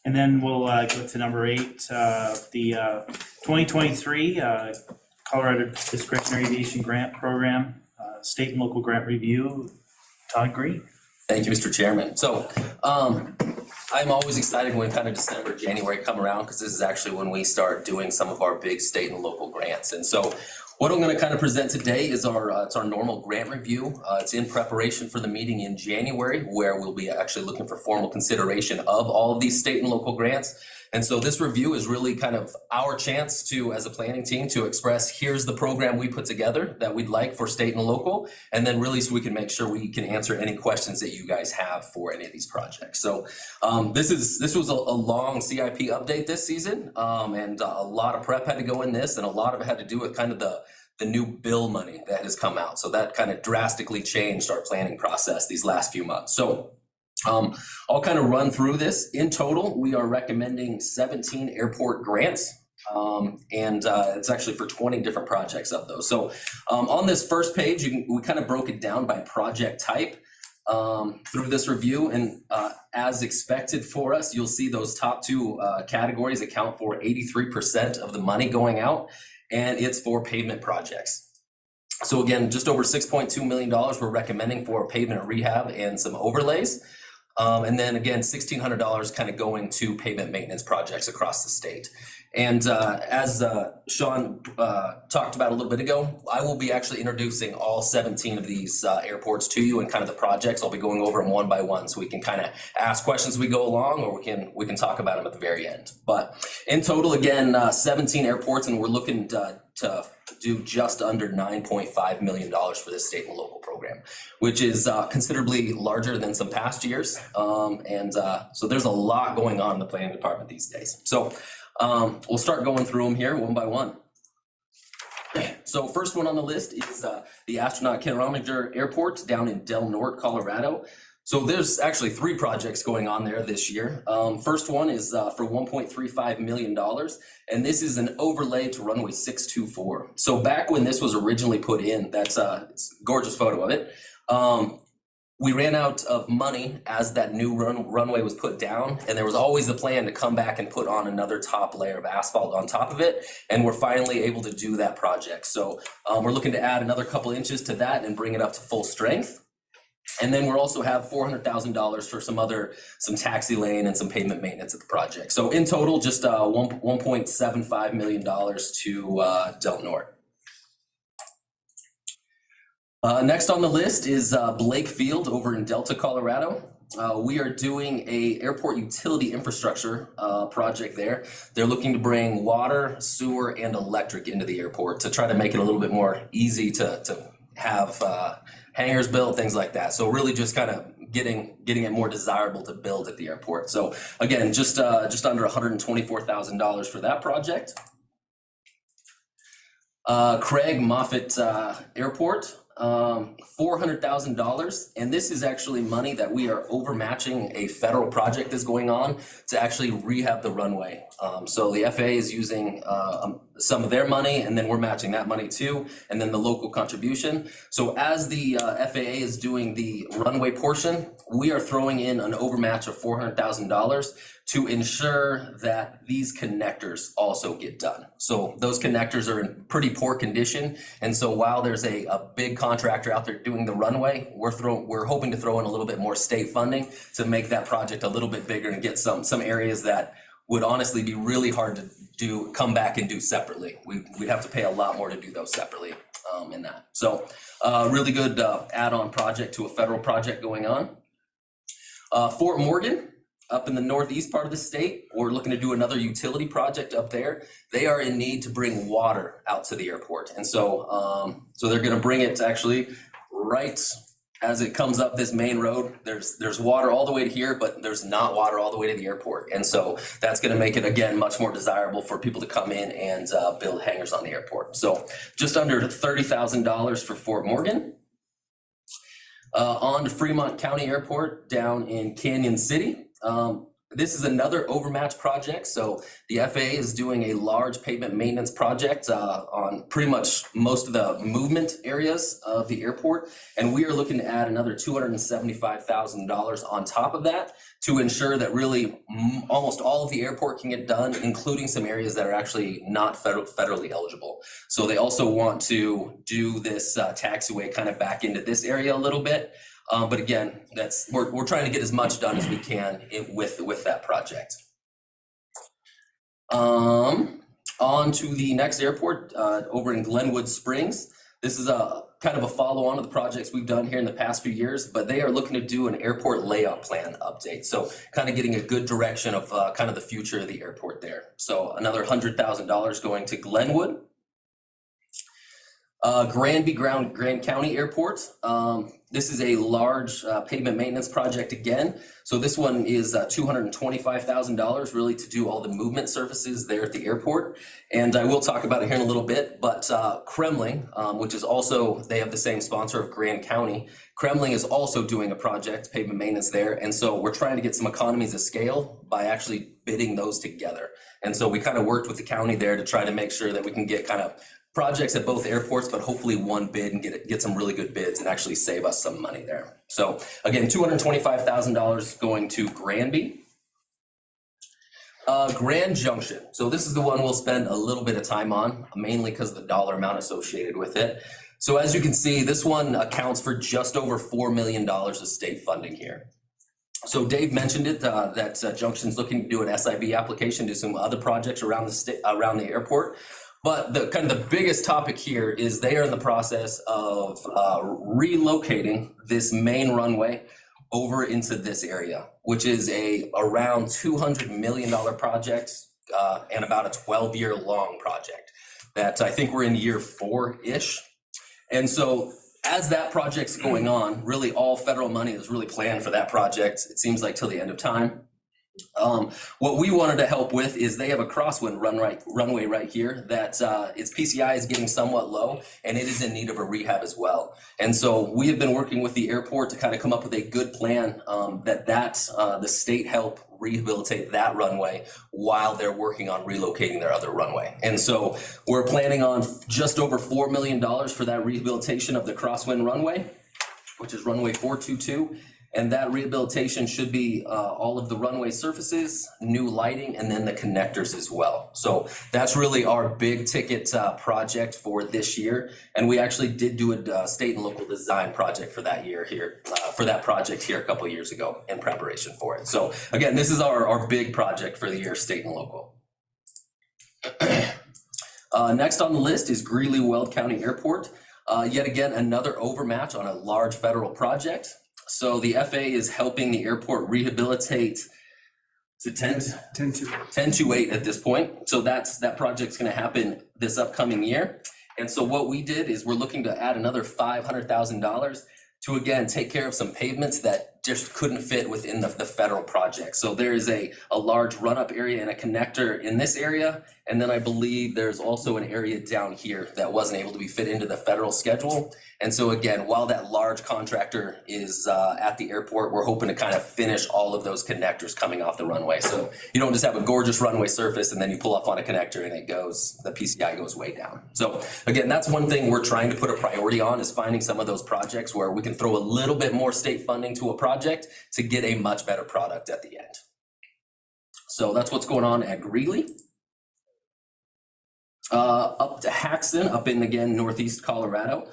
and then we'll go to number 8, the 2023 Colorado Discretionary Aviation Grant Program, State and Local Grant Review. Todd Green. Thank you, Mr. Chairman. So I'm always excited when kind of December, January come around, because this is actually when we start doing some of our big state and local grants. And so what I'm going to kind of present today is it's our normal grant review. It's in preparation for the meeting in January, where we'll be actually looking for formal consideration of all of these state and local grants. And so this review is really kind of our chance to, as a planning team, to express, here's the program we put together that we'd like for state and local, and then really so we can make sure we can answer any questions that you guys have for any of these projects. So this was a long CIP update this season, and a lot of prep had to go in this, and a lot of it had to do with kind of the new bill money that has come out. So that kind of drastically changed our planning process these last few months. So I'll kind of run through this. In total, we are recommending 17 airport grants, and it's actually for 20 different projects of those. So on this first page, we kind of broke it down by project type through this review, and as expected for us, you'll see those top 2 categories account for 83% of the money going out, and it's for pavement projects. So again, just over $6.2 million we're recommending for pavement rehab and some overlays. And then again, $1,600 kind of going to pavement maintenance projects across the state. And as Sean talked about a little bit ago, I will be actually introducing all 17 of these airports to you and kind of the projects. I'll be going over them one by one, so we can kind of ask questions as we go along, or we can talk about them at the very end. But in total, again, 17 airports, and we're looking to do just under $9.5 million for this state and local program, which is considerably larger than some past years. So there's a lot going on in the planning department these days. So we'll start going through them here one by one. So first one on the list is the Astronaut Kilometer Airport down in Del Norte, Colorado. So there's actually 3 projects going on there this year. First one is for $1.35 million, and this is an overlay to runway 624. So back when this was originally put in, it's a gorgeous photo of it. We ran out of money as that new runway was put down, and there was always the plan to come back and put on another top layer of asphalt on top of it, and we're finally able to do that project. So we're looking to add another couple inches to that and bring it up to full strength. And then we'll also have $400,000 for some taxi lane and some pavement maintenance at the project. So in total, just $1.75 million to Del Norte. Next on the list is Blake Field over in Delta, Colorado. We are doing a airport utility infrastructure project there. They're looking to bring water, sewer, and electric into the airport to try to make it a little bit more easy to have hangars built, things like that. So really just kind of getting it more desirable to build at the airport. So again, just under $124,000 for that project. Craig Moffett Airport, $400,000, and this is actually money that we are overmatching a federal project that's going on to actually rehab the runway. So the FAA is using some of their money, and then we're matching that money too, and then the local contribution. So as the FAA is doing the runway portion, we are throwing in an overmatch of $400,000 to ensure that these connectors also get done. So those connectors are in pretty poor condition, and so while there's a big contractor out there doing the runway, we're hoping to throw in a little bit more state funding to make that project a little bit bigger and get some areas that would honestly be really hard to come back and do separately. We'd have to pay a lot more to do those separately in that. So really good add-on project to a federal project going on. Fort Morgan, up in the northeast part of the state, we're looking to do another utility project up there. They are in need to bring water out to the airport. And so, so they're gonna bring it actually right as it comes up this main road. There's water all the way to here, but there's not water all the way to the airport. And so that's gonna make it, again, much more desirable for people to come in and build hangars on the airport. So just under $30,000 for Fort Morgan. On to Fremont County Airport down in Canyon City. This is another overmatch project. So the FAA is doing a large pavement maintenance project on pretty much most of the movement areas of the airport. And we are looking to add another $275,000 on top of that to ensure that really almost all of the airport can get done, including some areas that are actually not federally eligible. So they also want to do this taxiway kind of back into this area a little bit. But again, we're trying to get as much done as we can with that project. On to the next airport over in Glenwood Springs. This is a kind of a follow-on of the projects we've done here in the past few years, but they are looking to do an airport layout plan update. So kind of getting a good direction of kind of the future of the airport there. So another $100,000 going to Glenwood. Granby Grand County Airport. This is a large pavement maintenance project again. So this one is $225,000 really to do all the movement surfaces there at the airport. And I will talk about it here in a little bit, but Kremling, which is also, they have the same sponsor of Grand County. Kremling is also doing a project, pavement maintenance there. And so we're trying to get some economies of scale by actually bidding those together. And so we kind of worked with the county there to try to make sure that we can get kind of projects at both airports, but hopefully one bid and get some really good bids and actually save us some money there. So again, $225,000 going to Granby. Grand Junction. So this is the one we'll spend a little bit of time on, mainly because of the dollar amount associated with it. So as you can see, this one accounts for just over $4 million of state funding here. So Dave mentioned it, that Junction's looking to do an SIB application, do some other projects around the airport. But the kind of the biggest topic here is they are in the process of relocating this main runway over into this area, which is around $200 million project and about a 12-year long project that I think we're in year 4-ish. And so as that project's going on, really all federal money is really planned for that project, it seems like till the end of time. What we wanted to help with is they have a crosswind runway right here that its PCI is getting somewhat low and it is in need of a rehab as well. And so we have been working with the airport to kind of come up with a good plan the state help rehabilitate that runway while they're working on relocating their other runway. And so we're planning on just over $4 million for that rehabilitation of the crosswind runway, which is runway 422. And that rehabilitation should be all of the runway surfaces, new lighting, and then the connectors as well. So that's really our big ticket project for this year. And we actually did do a state and local design project for that year here, for that project here a couple of years ago in preparation for it. So again, this is our big project for the year, state and local. Next on the list is Greeley-Weld County Airport. Yet again, another overmatch on a large federal project. So the FAA is helping the airport rehabilitate to 10-8 at this point. So that project's going to happen this upcoming year. And so what we did is we're looking to add another $500,000 to again take care of some pavements that just couldn't fit within the federal project. So there is a large run-up area and a connector in this area. And then I believe there's also an area down here that wasn't able to be fit into the federal schedule. And so again, while that large contractor is at the airport, we're hoping to kind of finish all of those connectors coming off the runway. So you don't just have a gorgeous runway surface and then you pull up on a connector and the PCI goes way down. So again, that's one thing we're trying to put a priority on, is finding some of those projects where we can throw a little bit more state funding to a project to get a much better product at the end. So that's what's going on at Greeley. Up to Haxton, up in, again, northeast Colorado.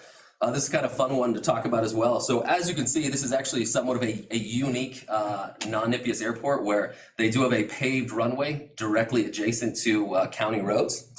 This is kind of a fun one to talk about as well. So as you can see, this is actually somewhat of a unique non-NIPIAS airport where they do have a paved runway directly adjacent to county roads.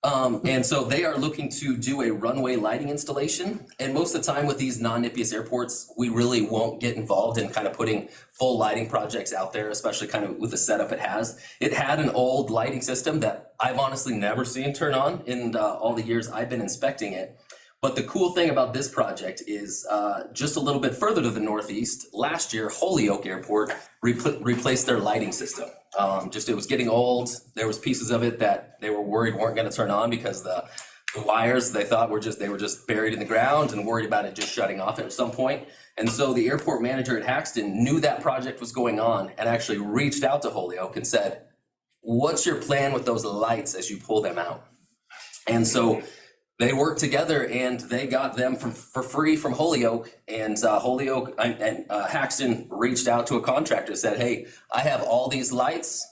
And so they are looking to do a runway lighting installation. And most of the time with these non-NIPIS airports, we really won't get involved in kind of putting full lighting projects out there, especially kind of with the setup it has. It had an old lighting system that I've honestly never seen turn on in all the years I've been inspecting it. But the cool thing about this project is just a little bit further to the northeast, last year, Holyoke Airport replaced their lighting system. It was getting old. There was pieces of it that they were worried weren't gonna turn on because the wires they thought were just buried in the ground and worried about it just shutting off at some point. And so the airport manager at Haxton knew that project was going on and actually reached out to Holyoke and said, what's your plan with those lights as you pull them out? And so they worked together and they got them for free from Holyoke, and Holyoke and Haxton reached out to a contractor and said, hey, I have all these lights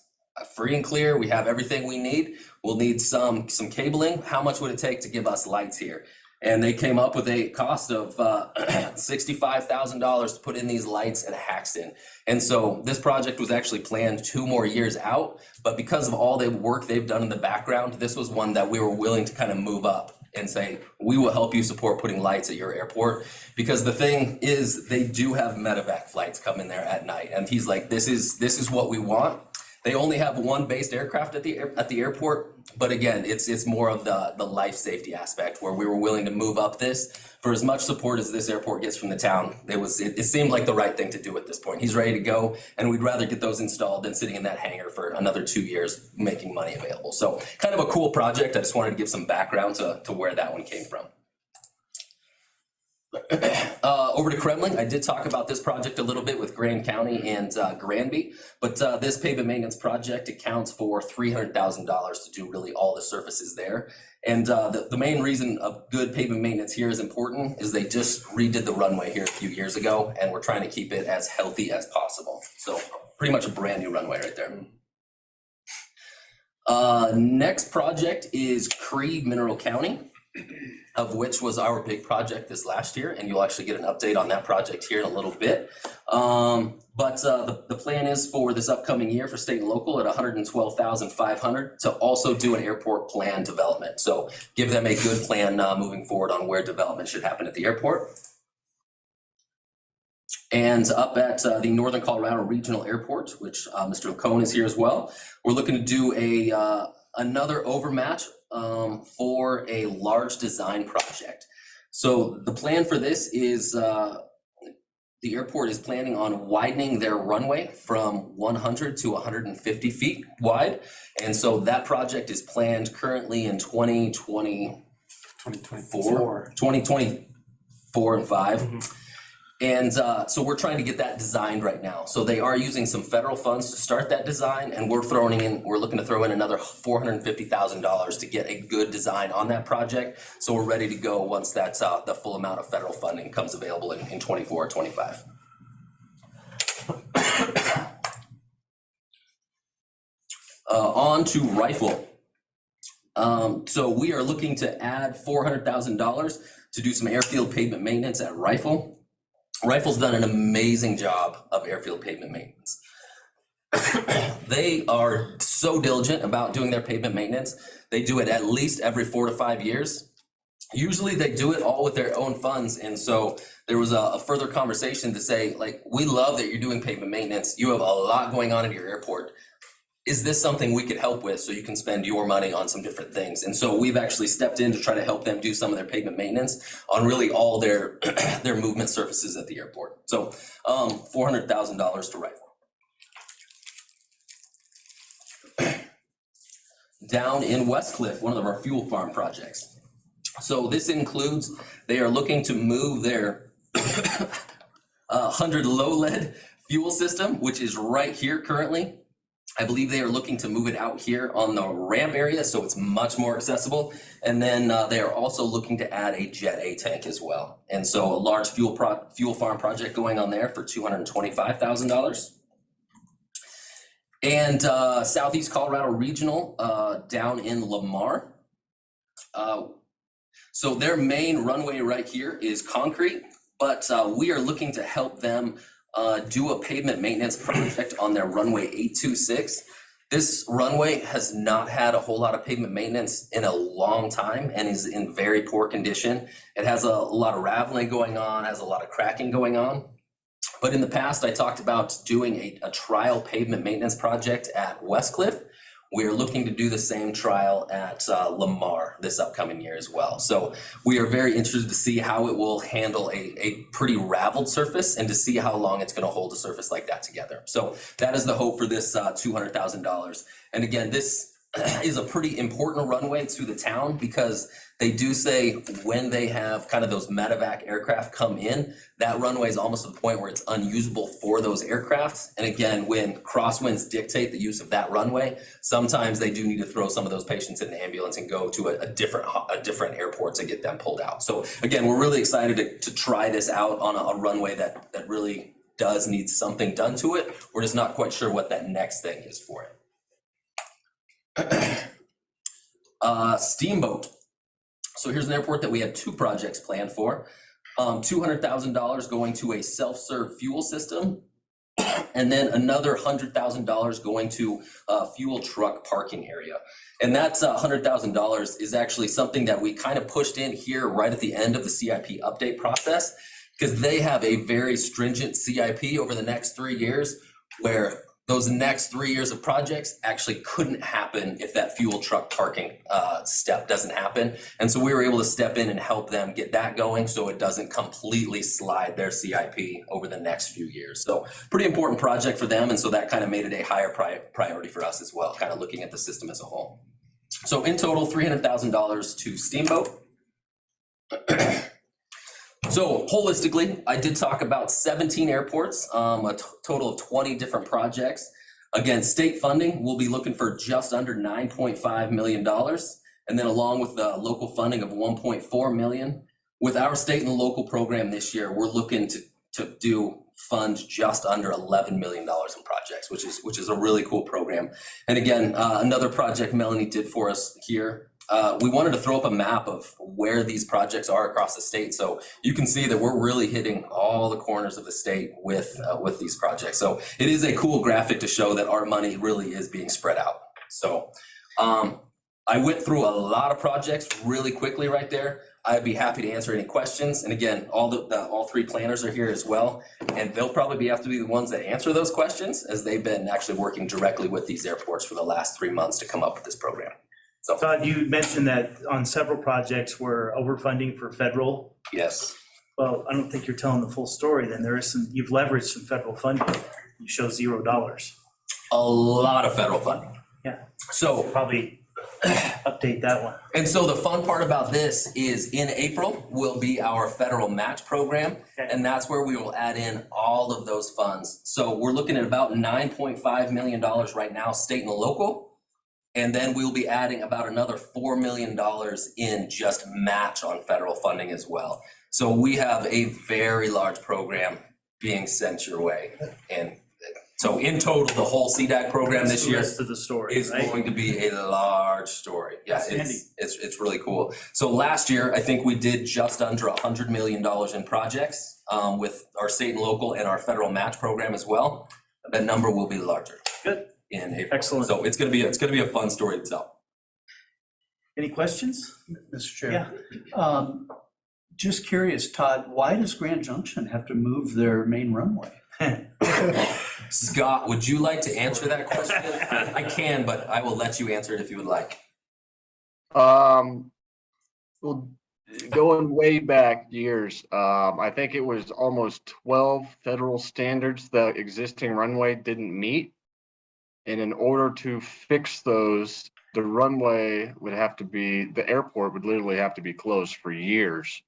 free and clear. We have everything we need. We'll need some cabling. How much would it take to give us lights here? And they came up with a cost of $65,000 to put in these lights at Haxton. And so this project was actually planned 2 more years out, but because of all the work they've done in the background, this was one that we were willing to kind of move up and say, we will help you support putting lights at your airport. Because the thing is, they do have medevac flights come in there at night. And he's like, this is what we want. They only have 1 based aircraft at the airport, but again, it's more of the life safety aspect where we were willing to move up this. For as much support as this airport gets from the town, it seemed like the right thing to do at this point. He's ready to go, and we'd rather get those installed than sitting in that hangar for another 2 years making money available. So kind of a cool project. I just wanted to give some background to where that one came from. Over to Kremling, I did talk about this project a little bit with Grand County and Granby, but this pavement maintenance project accounts for $300,000 to do really all the surfaces there. And the main reason of good pavement maintenance here is important is they just redid the runway here a few years ago, and we're trying to keep it as healthy as possible. So pretty much a brand new runway right there. Next project is Cree Mineral County, of which was our big project this last year, and you'll actually get an update on that project here in a little bit. But the plan is for this upcoming year for state and local at $112,500 to also do an airport plan development. So give them a good plan moving forward on where development should happen at the airport. And up at the Northern Colorado Regional Airport, which Mr. Lacone is here as well, we're looking to do another overmatch for a large design project. So the plan for this is the airport is planning on widening their runway from 100 to 150 feet wide. And so that project is planned currently in 2024 and 5. Mm-hmm. And so we're trying to get that designed right now. So they are using some federal funds to start that design, and we're looking to throw in another $450,000 to get a good design on that project. So we're ready to go once that's the full amount of federal funding comes available in 24 or 25. On to Rifle. So we are looking to add $400,000 to do some airfield pavement maintenance at Rifle. Rifle's done an amazing job of airfield pavement maintenance. They are so diligent about doing their pavement maintenance. They do it at least every 4 to 5 years. Usually they do it all with their own funds. And so there was a further conversation to say, like, we love that you're doing pavement maintenance. You have a lot going on at your airport. Is this something we could help with so you can spend your money on some different things? And so we've actually stepped in to try to help them do some of their pavement maintenance on really all their their movement surfaces at the airport. So $400,000 to Rifle. Down in Westcliff, one of our fuel farm projects. So this includes, they are looking to move their 100 low lead fuel system, which is right here currently. I believe they are looking to move it out here on the ramp area, so it's much more accessible. And then they are also looking to add a Jet A tank as well. And so a large fuel farm project going on there for $225,000. And Southeast Colorado Regional down in Lamar. So their main runway right here is concrete, but we are looking to help them do a pavement maintenance project on their runway 826. This runway has not had a whole lot of pavement maintenance in a long time and is in very poor condition. It has a lot of raveling going on, has a lot of cracking going on. But in the past, I talked about doing a trial pavement maintenance project at Westcliff. We're looking to do the same trial at Lamar this upcoming year as well. So we are very interested to see how it will handle a pretty raveled surface and to see how long it's gonna hold a surface like that together. So that is the hope for this $200,000. And again, this is a pretty important runway to the town because they do say when they have kind of those medevac aircraft come in, that runway is almost to the point where it's unusable for those aircrafts. And again, when crosswinds dictate the use of that runway, sometimes they do need to throw some of those patients in the ambulance and go to a different airport to get them pulled out. So again, we're really excited to try this out on a runway that really does need something done to it. We're just not quite sure what that next thing is for it. Steamboat. So here's an airport that we had 2 projects planned for. $200,000 going to a self-serve fuel system, and then another $100,000 going to a fuel truck parking area. And that's $100,000 is actually something that we kind of pushed in here right at the end of the CIP update process, because they have a very stringent CIP over the next 3 years, where those next 3 years of projects actually couldn't happen if that fuel truck parking step doesn't happen. And so we were able to step in and help them get that going so it doesn't completely slide their CIP over the next few years. So pretty important project for them. And so that kind of made it a higher priority for us as well, kind of looking at the system as a whole. So in total, $300,000 to Steamboat. So holistically, I did talk about 17 airports, a total of 20 different projects. Again, state funding, we'll be looking for just under $9.5 million. And then along with the local funding of $1.4 million. With our state and local program this year, we're looking to fund just under $11 million in projects, which is a really cool program. And again, another project Melanie did for us here. We wanted to throw up a map of where these projects are across the state. So you can see that we're really hitting all the corners of the state with these projects. So it is a cool graphic to show that our money really is being spread out. So I went through a lot of projects really quickly right there. I'd be happy to answer any questions. And again, all 3 planners are here as well. And they'll probably have to be the ones that answer those questions, as they've been actually working directly with these airports for the last 3 months to come up with this program. So, Todd, you mentioned that on several projects we're overfunding for federal. yes. Well, I don't think you're telling the full story then. You've leveraged some federal funding. You show $0. A lot of federal funding. Yeah. So probably update that one. And so the fun part about this is in April will be our federal match program. Okay. And that's where we will add in all of those funds. So we're looking at about $9.5 million right now, state and local. And then we'll be adding about another $4 million in just match on federal funding as well. So we have a very large program being sent your way. And so in total, the whole CDAC program this year to the story, is right? going to be a large story. Yeah, it's really cool. So last year, I think we did just under $100 million in projects with our state and local and our federal match program as well. That number will be larger. Good. In April. Excellent. So it's gonna be a fun story itself. Any questions? Mr. Chair. Yeah. Just curious, Todd, why does Grand Junction have to move their main runway? Scott, would you like to answer that question? I can, but I will let you answer it if you would like. Well, going way back years, I think it was almost 12 federal standards the existing runway didn't meet. And in order to fix those, the airport would literally have to be closed for years.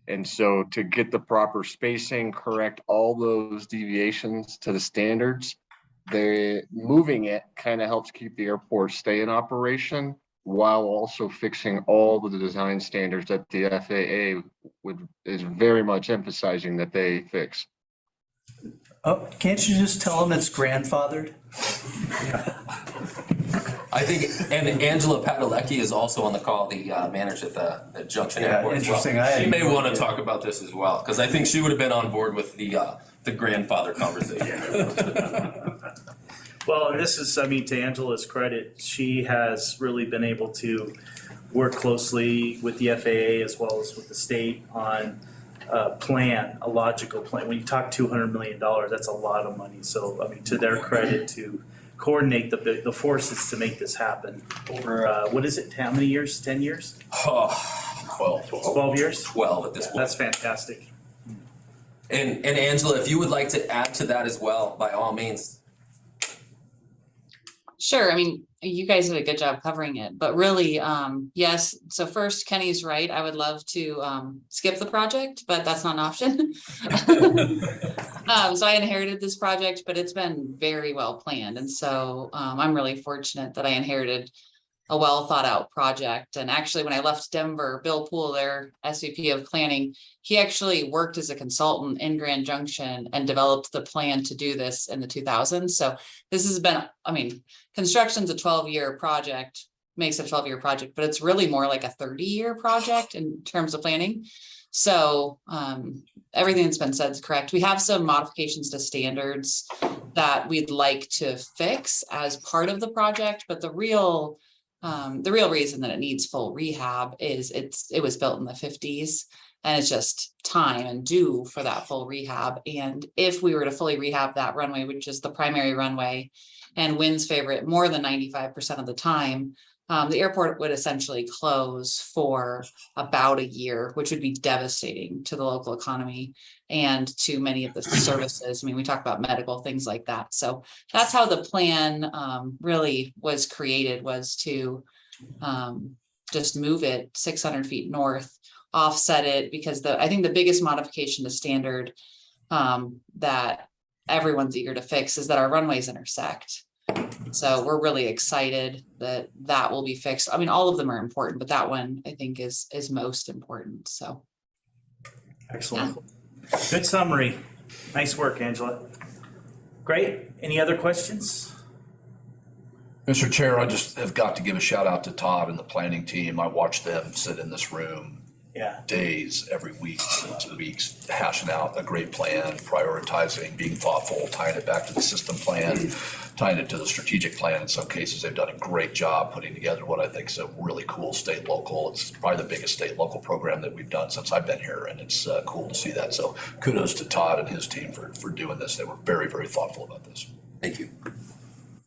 And so to get the proper spacing, correct all those deviations to the standards, moving it kind of helps keep the airport stay in operation while also fixing all the design standards that the FAA is very much emphasizing that they fix. Oh, can't you just tell them it's grandfathered? I think, and Angela Padalecki is also on the call, the manager at the Junction Airport as well. Interesting. She may want to talk about this as well, because I think she would have been on board with the grandfather conversation. Well, and this is, I mean, to Angela's credit, she has really been able to work closely with the FAA as well as with the state on a plan, a logical plan. When you talk $200 million, that's a lot of money. So, I mean, to their credit, to coordinate the forces to make this happen over, what is it, how many years, 10 years? 12 years? 12 at this point. That's fantastic. And Angela, if you would like to add to that as well, by all means. Sure. I mean, you guys did a good job covering it, but really, yes. So first, Kenny's right. I would love to skip the project, but that's not an option. So I inherited this project, but it's been very well planned. And so I'm really fortunate that I inherited a well thought out project. And actually, when I left Denver, Bill Poole, their SVP of planning, he actually worked as a consultant in Grand Junction and developed the plan to do this in the 2000s. So this has been, I mean, construction's a 12-year project, makes it a 12-year project, but it's really more like a 30-year project in terms of planning. So everything that's been said is correct. We have some modifications to standards that we'd like to fix as part of the project, but the real reason that it needs full rehab is it was built in the 50s and it's just time and due for that full rehab. And if we were to fully rehab that runway, which is the primary runway and winds favor it more than 95% of the time, the airport would essentially close for about a year, which would be devastating to the local economy and to many of the services. I mean, we talk about medical, things like that. So that's how the plan really was created, was to just move it 600 feet north, offset it, because I think the biggest modification to standard that everyone's eager to fix is that our runways intersect. So we're really excited that that will be fixed. I mean, all of them are important, but that one I think is most important. So. Excellent. Yeah. Good summary. Nice work, Angela. Great. Any other questions? Mr. Chair, I just have got to give a shout out to Todd and the planning team. I watched them sit in this room days, every week, 2 weeks, hashing out a great plan, prioritizing, being thoughtful, tying it back to the system plan, tying it to the strategic plan. In some cases, they've done a great job putting together what I think is a really cool state local. It's probably the biggest state local program that we've done since I've been here, and it's cool to see that. So kudos to Todd and his team for doing this. They were very, very thoughtful about this. Thank you.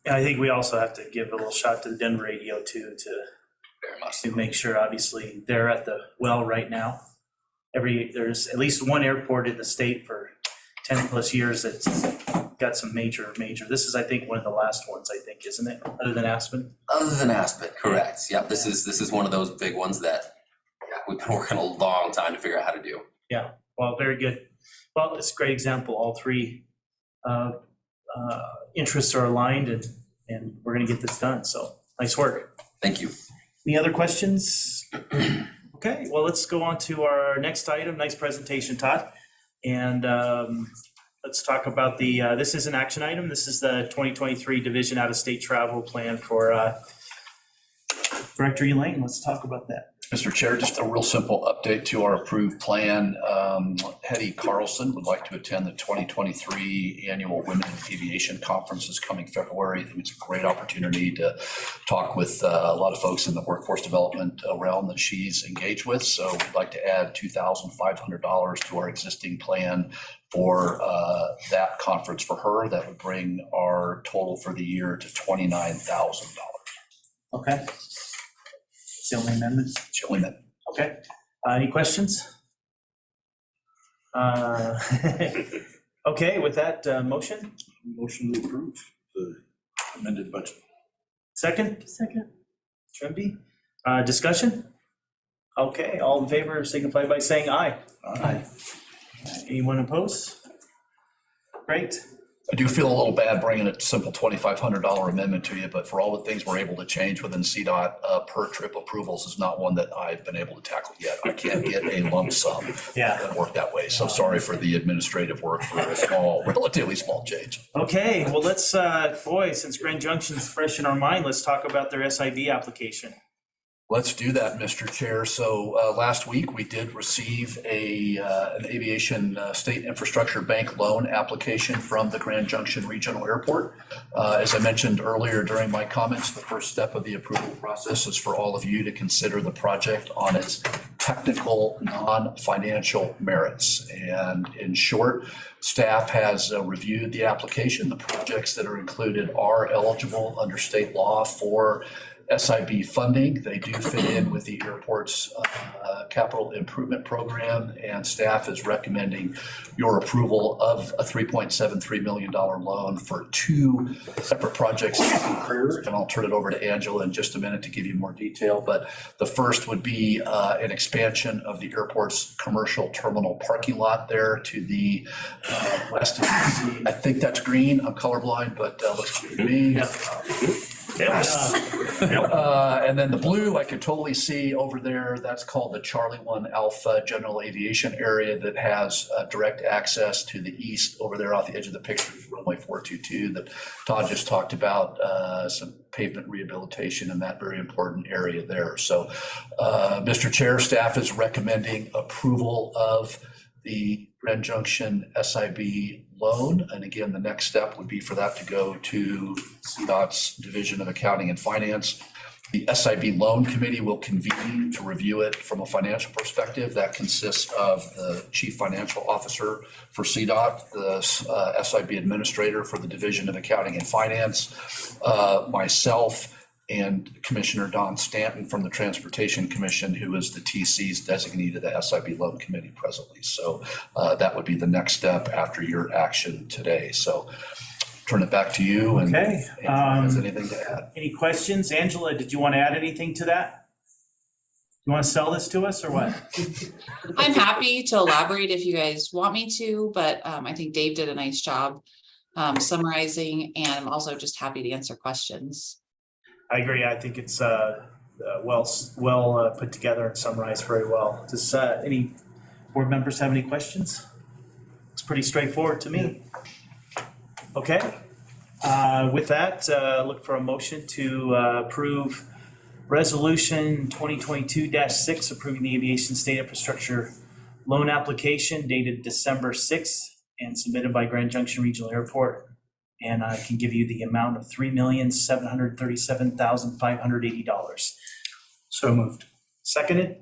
And I think we also have to give a little shout to the Denver radio too, to make sure, obviously, they're at the well right now. There's at least one airport in the state for 10 plus years that's got some major, this is, I think, one of the last ones, I think, isn't it? Other than Aspen? Other than Aspen, correct. Yeah, this is one of those big ones that we've been working a long time to figure out how to do. Yeah, well, very good. Well, it's a great example. All three interests are aligned and we're gonna get this done. So nice work. Thank you. Any other questions? Okay, well, let's go on to our next item. Nice presentation, Todd. And let's talk about this is an action item. This is the 2023 Division Out-of-State Travel Plan for Director Elaine. Let's talk about that. Mr. Chair, just a real simple update to our approved plan. Hetty Carlson would like to attend the 2023 Annual Women in Aviation Conference this coming February. I think it's a great opportunity to talk with a lot of folks in the workforce development realm that she's engaged with. So we'd like to add $2,500 to our existing plan for that conference for her. That would bring our total for the year to $29,000. Okay. The only amendment? It's the only amendment. Okay. Any questions? Okay, with that motion? Motion to approve the amended budget. Second? Second. Trimby? Discussion? Okay, all in favor signify by saying aye. Aye. Anyone opposed? Great. I do feel a little bad bringing a simple $2,500 amendment to you, but for all the things we're able to change within CDOT, per trip approvals is not one that I've been able to tackle yet. I can't get a lump sum that work that way. So sorry for the administrative work for a relatively small change. Okay, well, let's, since Grand Junction's fresh in our mind, let's talk about their SIB application. Let's do that, Mr. Chair. So last week, we did receive an aviation state infrastructure bank loan application from the Grand Junction Regional Airport. As I mentioned earlier during my comments, the first step of the approval process is for all of you to consider the project on its technical, non-financial merits. And in short, staff has reviewed the application. The projects that are included are eligible under state law for SIB funding. They do fit in with the airport's capital improvement program, and staff is recommending your approval of a $3.73 million loan for two separate projects. And I'll turn it over to Angela in just a minute to give you more detail. But the first would be an expansion of the airport's commercial terminal parking lot there to the west of DC. I think that's green. I'm colorblind, but looks good to me. And then the blue, I could totally see over there. That's called the Charlie 1 Alpha General Aviation Area that has direct access to the east over there off the edge of the picture, runway 422 that Todd just talked about, some pavement rehabilitation in that very important area there. So, Mr. Chair, staff is recommending approval of the Grand Junction SIB loan. And again, the next step would be for that to go to CDOT's Division of Accounting and Finance. The SIB loan committee will convene to review it from a financial perspective. That consists of the chief financial officer for CDOT, the SIB administrator for the Division of Accounting and Finance, myself, and Commissioner Don Stanton from the Transportation Commission, who is the TC's designee to the SIB Loan Committee presently. So that would be the next step after your action today. So turn it back to you. And Okay. has anything to add? Any questions? Angela, did you want to add anything to that? You want to sell this to us or what? I'm happy to elaborate if you guys want me to, but I think Dave did a nice job summarizing, and I'm also just happy to answer questions. I agree. I think it's well put together and summarized very well. Does any board members have any questions? It's pretty straightforward to me. Okay. With that, look for a motion to approve Resolution 2022-6, approving the aviation state infrastructure loan application dated December 6th and submitted by Grand Junction Regional Airport. And I can give you the amount of $3,737,580. So moved. Seconded?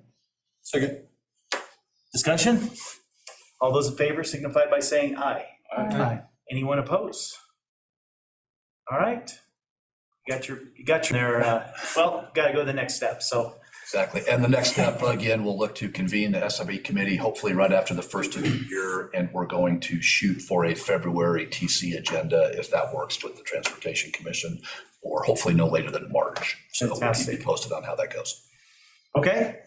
Second. Discussion? All those in favor signify by saying aye. Aye. Anyone opposed? All right. You got your there. Well, got to go to the next step. So. Exactly. And the next step, again, we'll look to convene the SIB committee, hopefully right after the first of the year. And we're going to shoot for a February TC agenda if that works with the Transportation Commission, or hopefully no later than March. So we'll keep you posted on how that goes. Okay,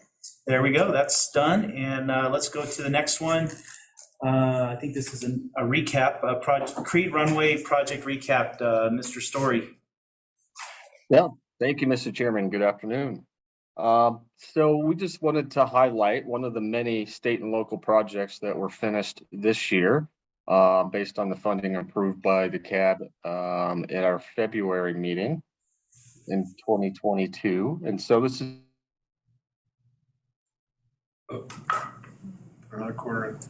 there we go. That's done. And let's go to the next one. I think this is a recap, project Creed Runway project recap. Mr. Story. Yeah, thank you, Mr. Chairman. Good afternoon. So we just wanted to highlight one of the many state and local projects that were finished this year based on the funding approved by the CAB at our February meeting in 2022. And so this is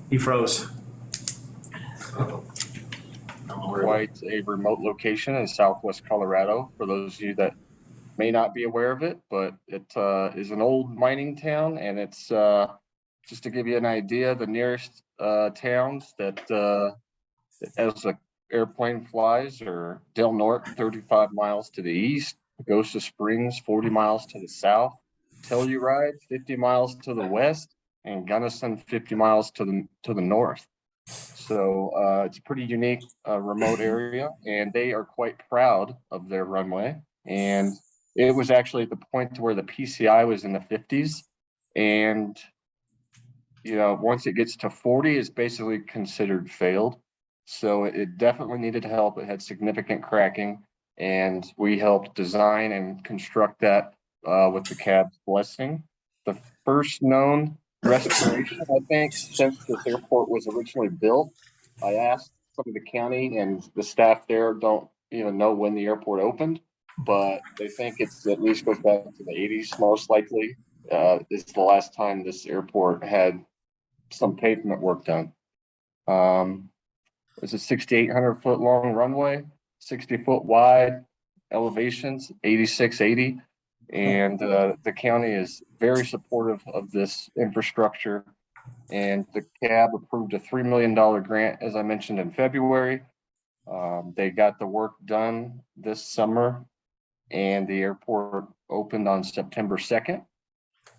He froze. quite a remote location in Southwest Colorado. For those of you that may not be aware of it, but it is an old mining town, and it's just to give you an idea, the nearest towns that as the airplane flies are Del Norte, 35 miles to the east, Augusta Springs, 40 miles to the south, Telluride, 50 miles to the west, and Gunnison, 50 miles to the north. So it's a pretty unique remote area, and they are quite proud of their runway. And it was actually at the point to where the PCI was in the 50s. And, you know, once it gets to 40, it's basically considered failed. So it definitely needed help. It had significant cracking, and we helped design and construct that with the CAB's blessing. The first known restoration, I think, since this airport was originally built. I asked some of the county, and the staff there don't even know when the airport opened. but they think it's at least goes back to the 80s most likely. It's the last time this airport had some pavement work done. It's a 6,800 foot long runway, 60 foot wide, elevations 8680, and the county is very supportive of this infrastructure. And the CAB approved a $3 million grant, as I mentioned, in February. They got the work done this summer, and the airport opened on September 2nd.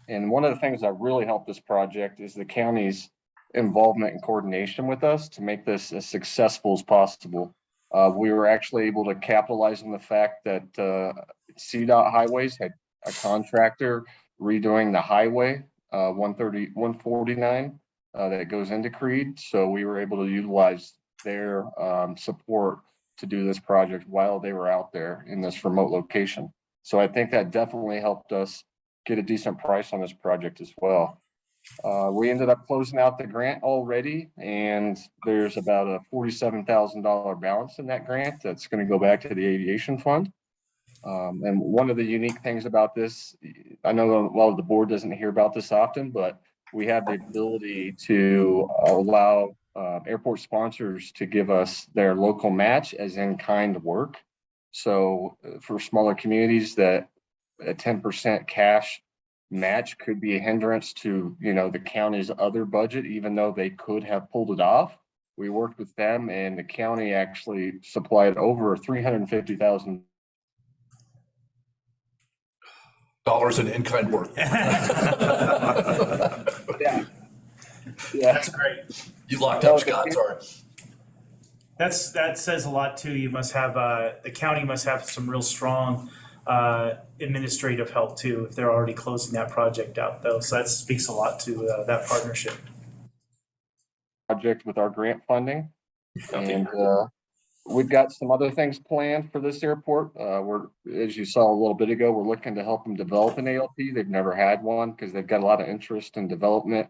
And one of the things that really helped this project is the county's involvement and coordination with us to make this as successful as possible. We were actually able to capitalize on the fact that CDOT Highways had a contractor redoing the highway 149 that goes into Creed. So we were able to utilize their support to do this project while they were out there in this remote location. So I think that definitely helped us get a decent price on this project as well. We ended up closing out the grant already, and there's about a $47,000 balance in that grant that's going to go back to the aviation fund. And one of the unique things about this, I know a lot of the board doesn't hear about this often, but we have the ability to allow airport sponsors to give us their local match as in kind work. So for smaller communities, that a 10% cash match could be a hindrance to, the county's other budget, even though they could have pulled it off. We worked with them, and the county actually supplied over $350,000 in in-kind work. Yeah. That's great. You locked up, Scott, sorry. That says a lot too. You must have, the county must have some real strong administrative help too, if they're already closing that project out though. So that speaks a lot to that partnership. Project with our grant funding. And we've got some other things planned for this airport. We're, as you saw a little bit ago, we're looking to help them develop an ALP. They've never had one because they've got a lot of interest in development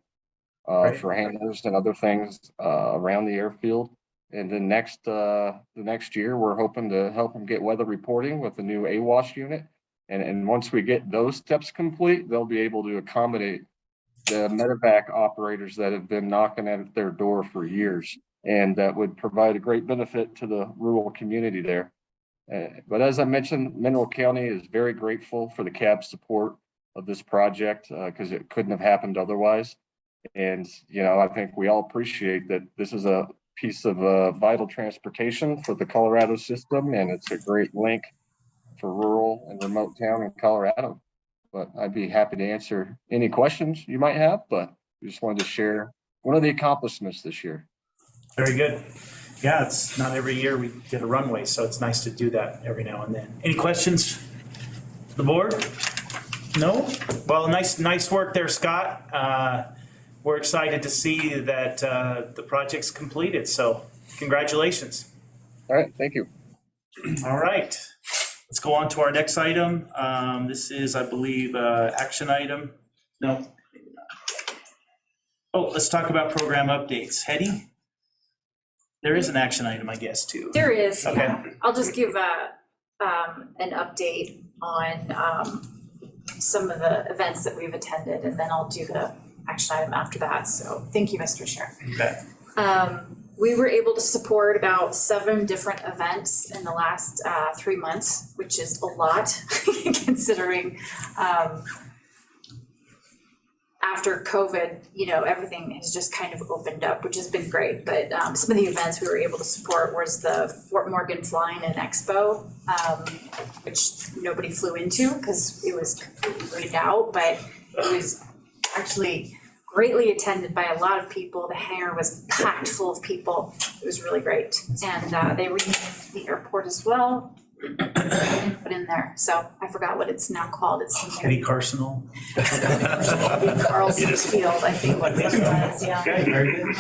for hangars and other things around the airfield. And then the next year, we're hoping to help them get weather reporting with the new AWASH unit. And once we get those steps complete, they'll be able to accommodate the medevac operators that have been knocking at their door for years. And that would provide a great benefit to the rural community there. But as I mentioned, Mineral County is very grateful for the CAB support of this project because it couldn't have happened otherwise. And, I think we all appreciate that this is a piece of vital transportation for the Colorado system, and it's a great link for rural and remote town in Colorado. But I'd be happy to answer any questions you might have, but we just wanted to share one of the accomplishments this year. Very good. Yeah, it's not every year we get a runway, so it's nice to do that every now and then. Any questions? The board? No? Well, nice work there, Scott. We're excited to see that the project's completed, so congratulations. All right, thank you. All right, let's go on to our next item. This is, I believe, action item. No. Oh, let's talk about program updates. Hetty? There is an action item, I guess, too. There is, Okay. yeah. I'll just give an update on some of the events that we've attended, and then I'll do the action item after that. So thank you, Mr. Chair. Okay. We were able to support about 7 different events in the last 3 months, which is a lot considering after COVID, everything has just kind of opened up, which has been great. But some of the events we were able to support was the Fort Morgan Flying and Expo, which nobody flew into because it was completely rained out, but it was actually greatly attended by a lot of people. The hangar was packed full of people. It was really great. And they renamed the airport as well. Put in there. So I forgot what it's now called. It's Eddie Carson. Carlson Field, I think what this was, yeah. Okay, very good.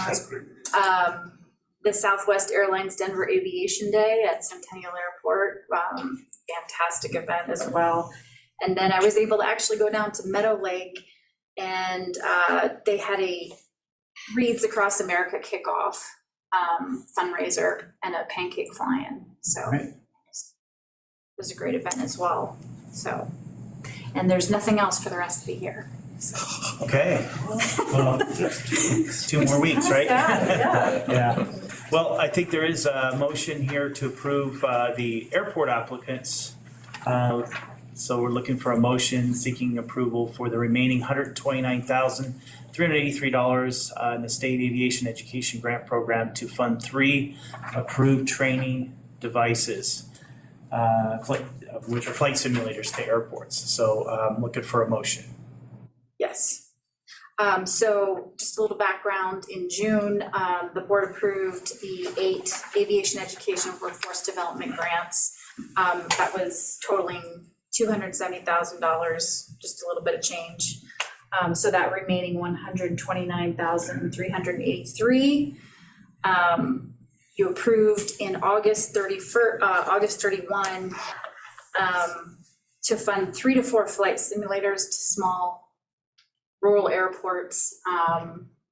The Southwest Airlines Denver Aviation Day at Centennial Airport, fantastic event as well. And then I was able to actually go down to Meadow Lake, and they had a Wreaths Across America kickoff fundraiser and a pancake fly-in. So it was a great event as well, so. And there's nothing else for the rest of the year. Okay, well, 2 more weeks, right? Yeah. Yeah, well, I think there is a motion here to approve the airport applicants. So we're looking for a motion seeking approval for the remaining $129,383 in the State Aviation Education Grant Program to fund 3 approved training devices, which are flight simulators to airports. So I'm looking for a motion. Yes. So just a little background, in June, the board approved the 8 aviation education workforce development grants. That was totaling $270,000, just a little bit of change. So that remaining $129,383, you approved in August 31, to fund 3 to 4 flight simulators to small rural airports,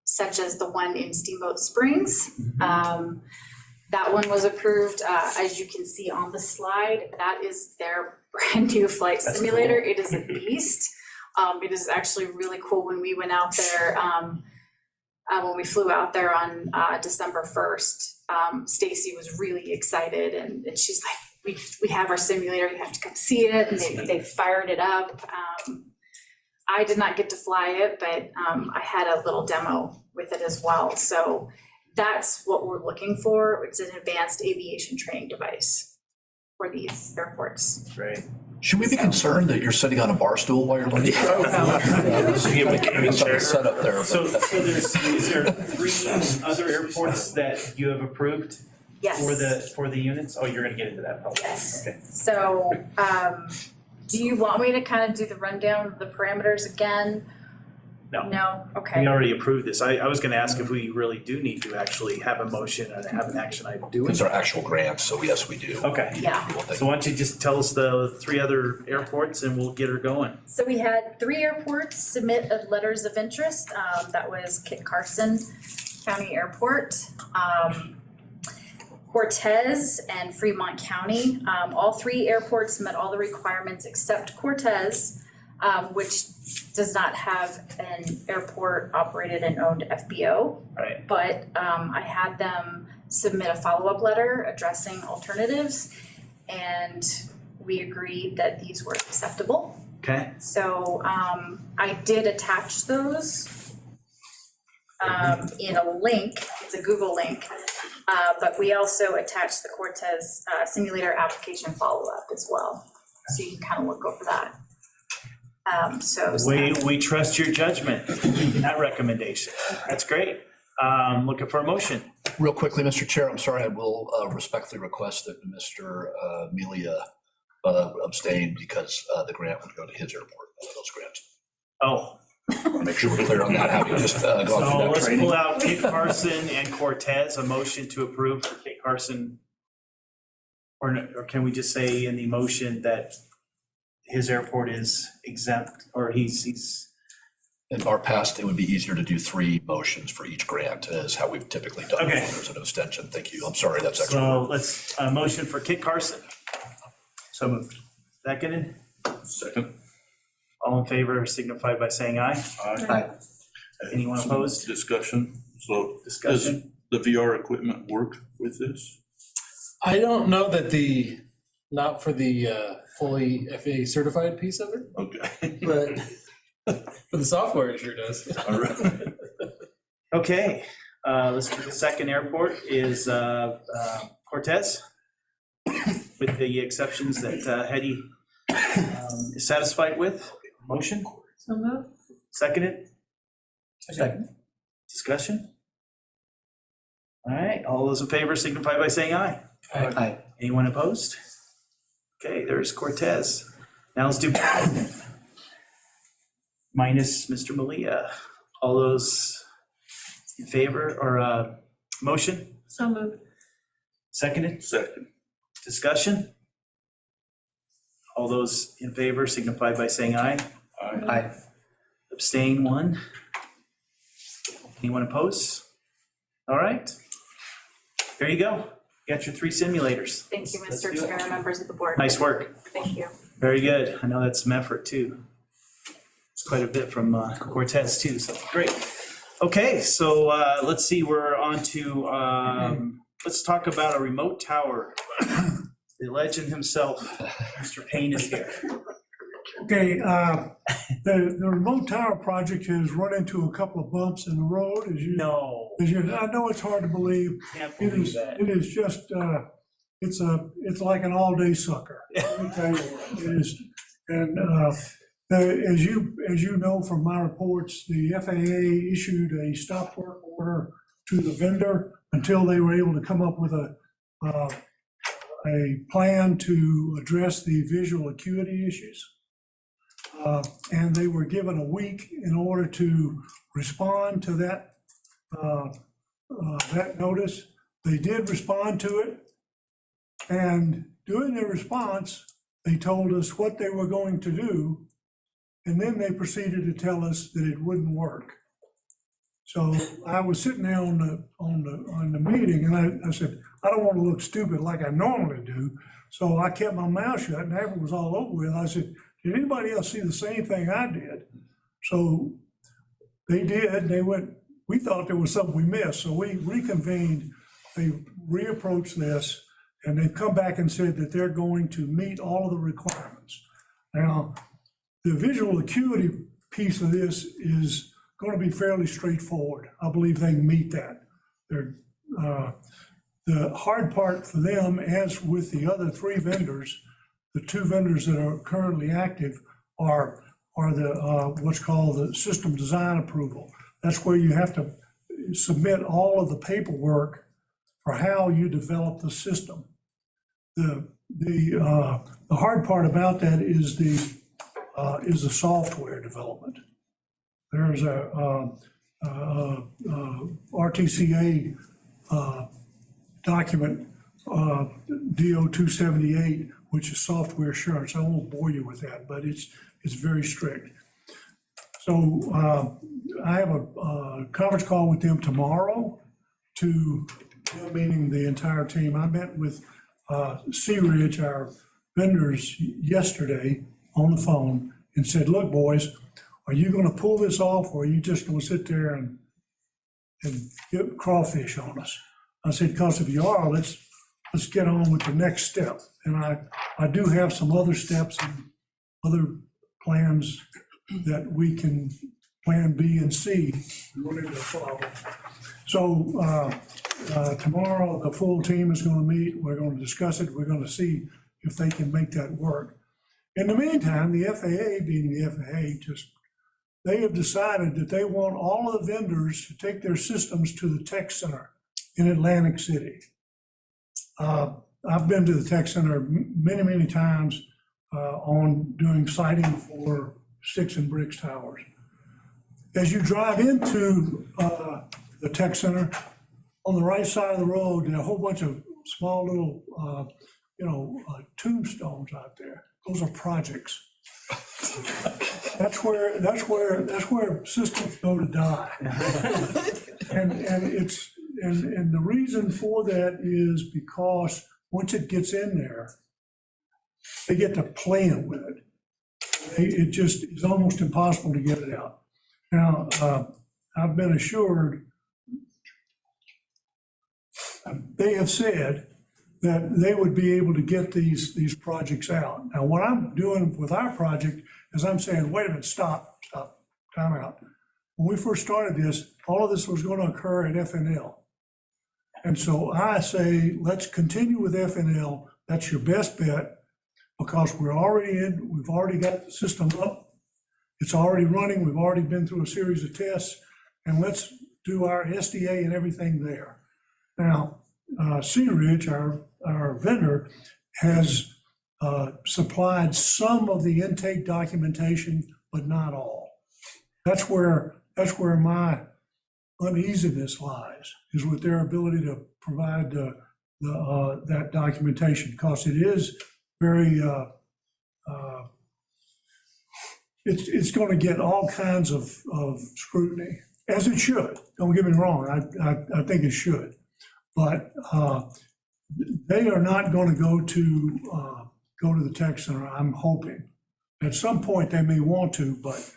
such as the one in Steamboat Springs. That one was approved, as you can see on the slide. That is their brand new flight simulator. Cool. It is a beast. It is actually really cool. When we went out there, when we flew out there on December 1st, Stacy was really excited, and she's like, we have our simulator, you have to come see it. And they fired it up. I did not get to fly it, but I had a little demo with it as well. So that's what we're looking for. It's an advanced aviation training device for these airports. Right. Should we be concerned that you're sitting on a bar stool while you're learning? Set up there. So is there 3 other airports that you have approved? Yes. For the units? Oh, you're gonna get into that probably. Yes. Okay. So, do you want me to kind of do the rundown of the parameters again? No. No? Okay. We already approved this. I was gonna ask if we really do need to actually have a motion and have an action item. Do we? These are actual grants, so yes, we do. Okay. Yeah. So why don't you just tell us the 3 other airports and we'll get her going. So we had 3 airports submit letters of interest. That was Kit Carson County Airport, Cortez, and Fremont County. All 3 airports met all the requirements except Cortez, which does not have an airport operated and owned FBO. Right. But I had them submit a follow-up letter addressing alternatives, and we agreed that these were acceptable. Okay. So I did attach those in a link. It's a Google link. But we also attached the Cortez simulator application follow-up as well. So you can kind of look over that. We trust your judgment in that recommendation. That's great. Looking for a motion. Real quickly, Mr. Chair, I'm sorry, I will respectfully request that Mr. Melia abstain because the grant would go to his airport, those grants. Oh. I want to make sure we're clear on that, having just gone through that So let's training. pull out Kit Carson and Cortez, a motion to approve for Kit Carson. Or can we just say in the motion that his airport is exempt, or he's. In our past, it would be easier to do 3 motions for each grant, is how we've typically done it. Okay. There's an abstention. Thank you. I'm sorry, that's extra. So let's, motion for Kit Carson. So moved. Seconded? Second. All in favor signify by saying aye. Aye. Anyone opposed? Discussion. So Discussion. does the VR equipment work with this? I don't know that not for the fully FAA certified piece of it, Okay. but for the software, it sure does. All right. Okay, let's do the second airport is Cortez, with the exceptions that Hetty is satisfied with. Motion, So moved. seconded? Second. Discussion? All right, all those in favor signify by saying aye. Aye. Anyone opposed? Okay, there's Cortez. Now let's do minus Mr. Malia. All those in favor or motion? So moved. Seconded? Second. Discussion? All those in favor signify by saying aye. Aye. Aye. Abstain, 1. Anyone opposed? All right. There you go. You got your 3 simulators. Thank you, Let's Mr. do it. Chair, members of the board. Nice work. Thank you. Very good. I know that's some effort too. It's quite a bit from Cortez too, so great. Okay, so let's see, we're on to, let's talk about a remote tower. The legend himself, Mr. Payne is here. Okay, the remote tower project has run into a couple of bumps in the road, as you. No. I know it's hard to believe. Can't It believe is, that. it is just, it's like an all-day sucker. Let me tell you what it is. And as you know from my reports, the FAA issued a stop work order to the vendor until they were able to come up with a plan to address the visual acuity issues. And they were given a week in order to respond to that notice. They did respond to it. And during their response, they told us what they were going to do. And then they proceeded to tell us that it wouldn't work. So I was sitting there on the meeting, and I said, I don't want to look stupid like I normally do. So I kept my mouth shut, and after it was all over with, I said, did anybody else see the same thing I did? So they did. They went, we thought there was something we missed. So we reconvened, they reapproached this, and they've come back and said that they're going to meet all of the requirements. Now, the visual acuity piece of this is going to be fairly straightforward. I believe they can meet that. The hard part for them, as with the other 3 vendors, the 2 vendors that are currently active are the what's called the system design approval. That's where you have to submit all of the paperwork for how you develop the system. The hard part about that is the software development. There's a RTCA document, DO 278, which is software assurance. I won't bore you with that, but it's very strict. So I have a conference call with them tomorrow meaning the entire team. I met with Sea Ridge, our vendors, yesterday on the phone and said, look, boys, are you going to pull this off, or are you just going to sit there and get crawfish on us? I said, because if you are, let's get on with the next step. And I do have some other steps and other plans that we can, plan B and C, run into a problem. So tomorrow, the full team is going to meet. We're going to discuss it. We're going to see if they can make that work. In the meantime, the FAA, being the FAA, they have decided that they want all of the vendors to take their systems to the tech center in Atlantic City. I've been to the tech center many, many times on doing siting for sticks and bricks towers. As you drive into the tech center, on the right side of the road, there are a whole bunch of small little, tombstones out there. Those are projects. That's where systems go to die. And the reason for that is because once it gets in there, they get to playing with it. It just is almost impossible to get it out. Now, I've been assured, they have said that they would be able to get these projects out. Now, what I'm doing with our project is I'm saying, wait a minute, stop, time out. When we first started this, all of this was going to occur at FNL. And so I say, let's continue with FNL. That's your best bet, because we've already got the system up. It's already running. We've already been through a series of tests, and let's do our SDA and everything there. Now, Sea Ridge, our vendor, has supplied some of the intake documentation, but not all. That's where my uneasiness lies, is with their ability to provide that documentation, because it is very, it's going to get all kinds of scrutiny, as it should. Don't get me wrong, I think it should. But they are not going to go to the tech center, I'm hoping. At some point, they may want to, but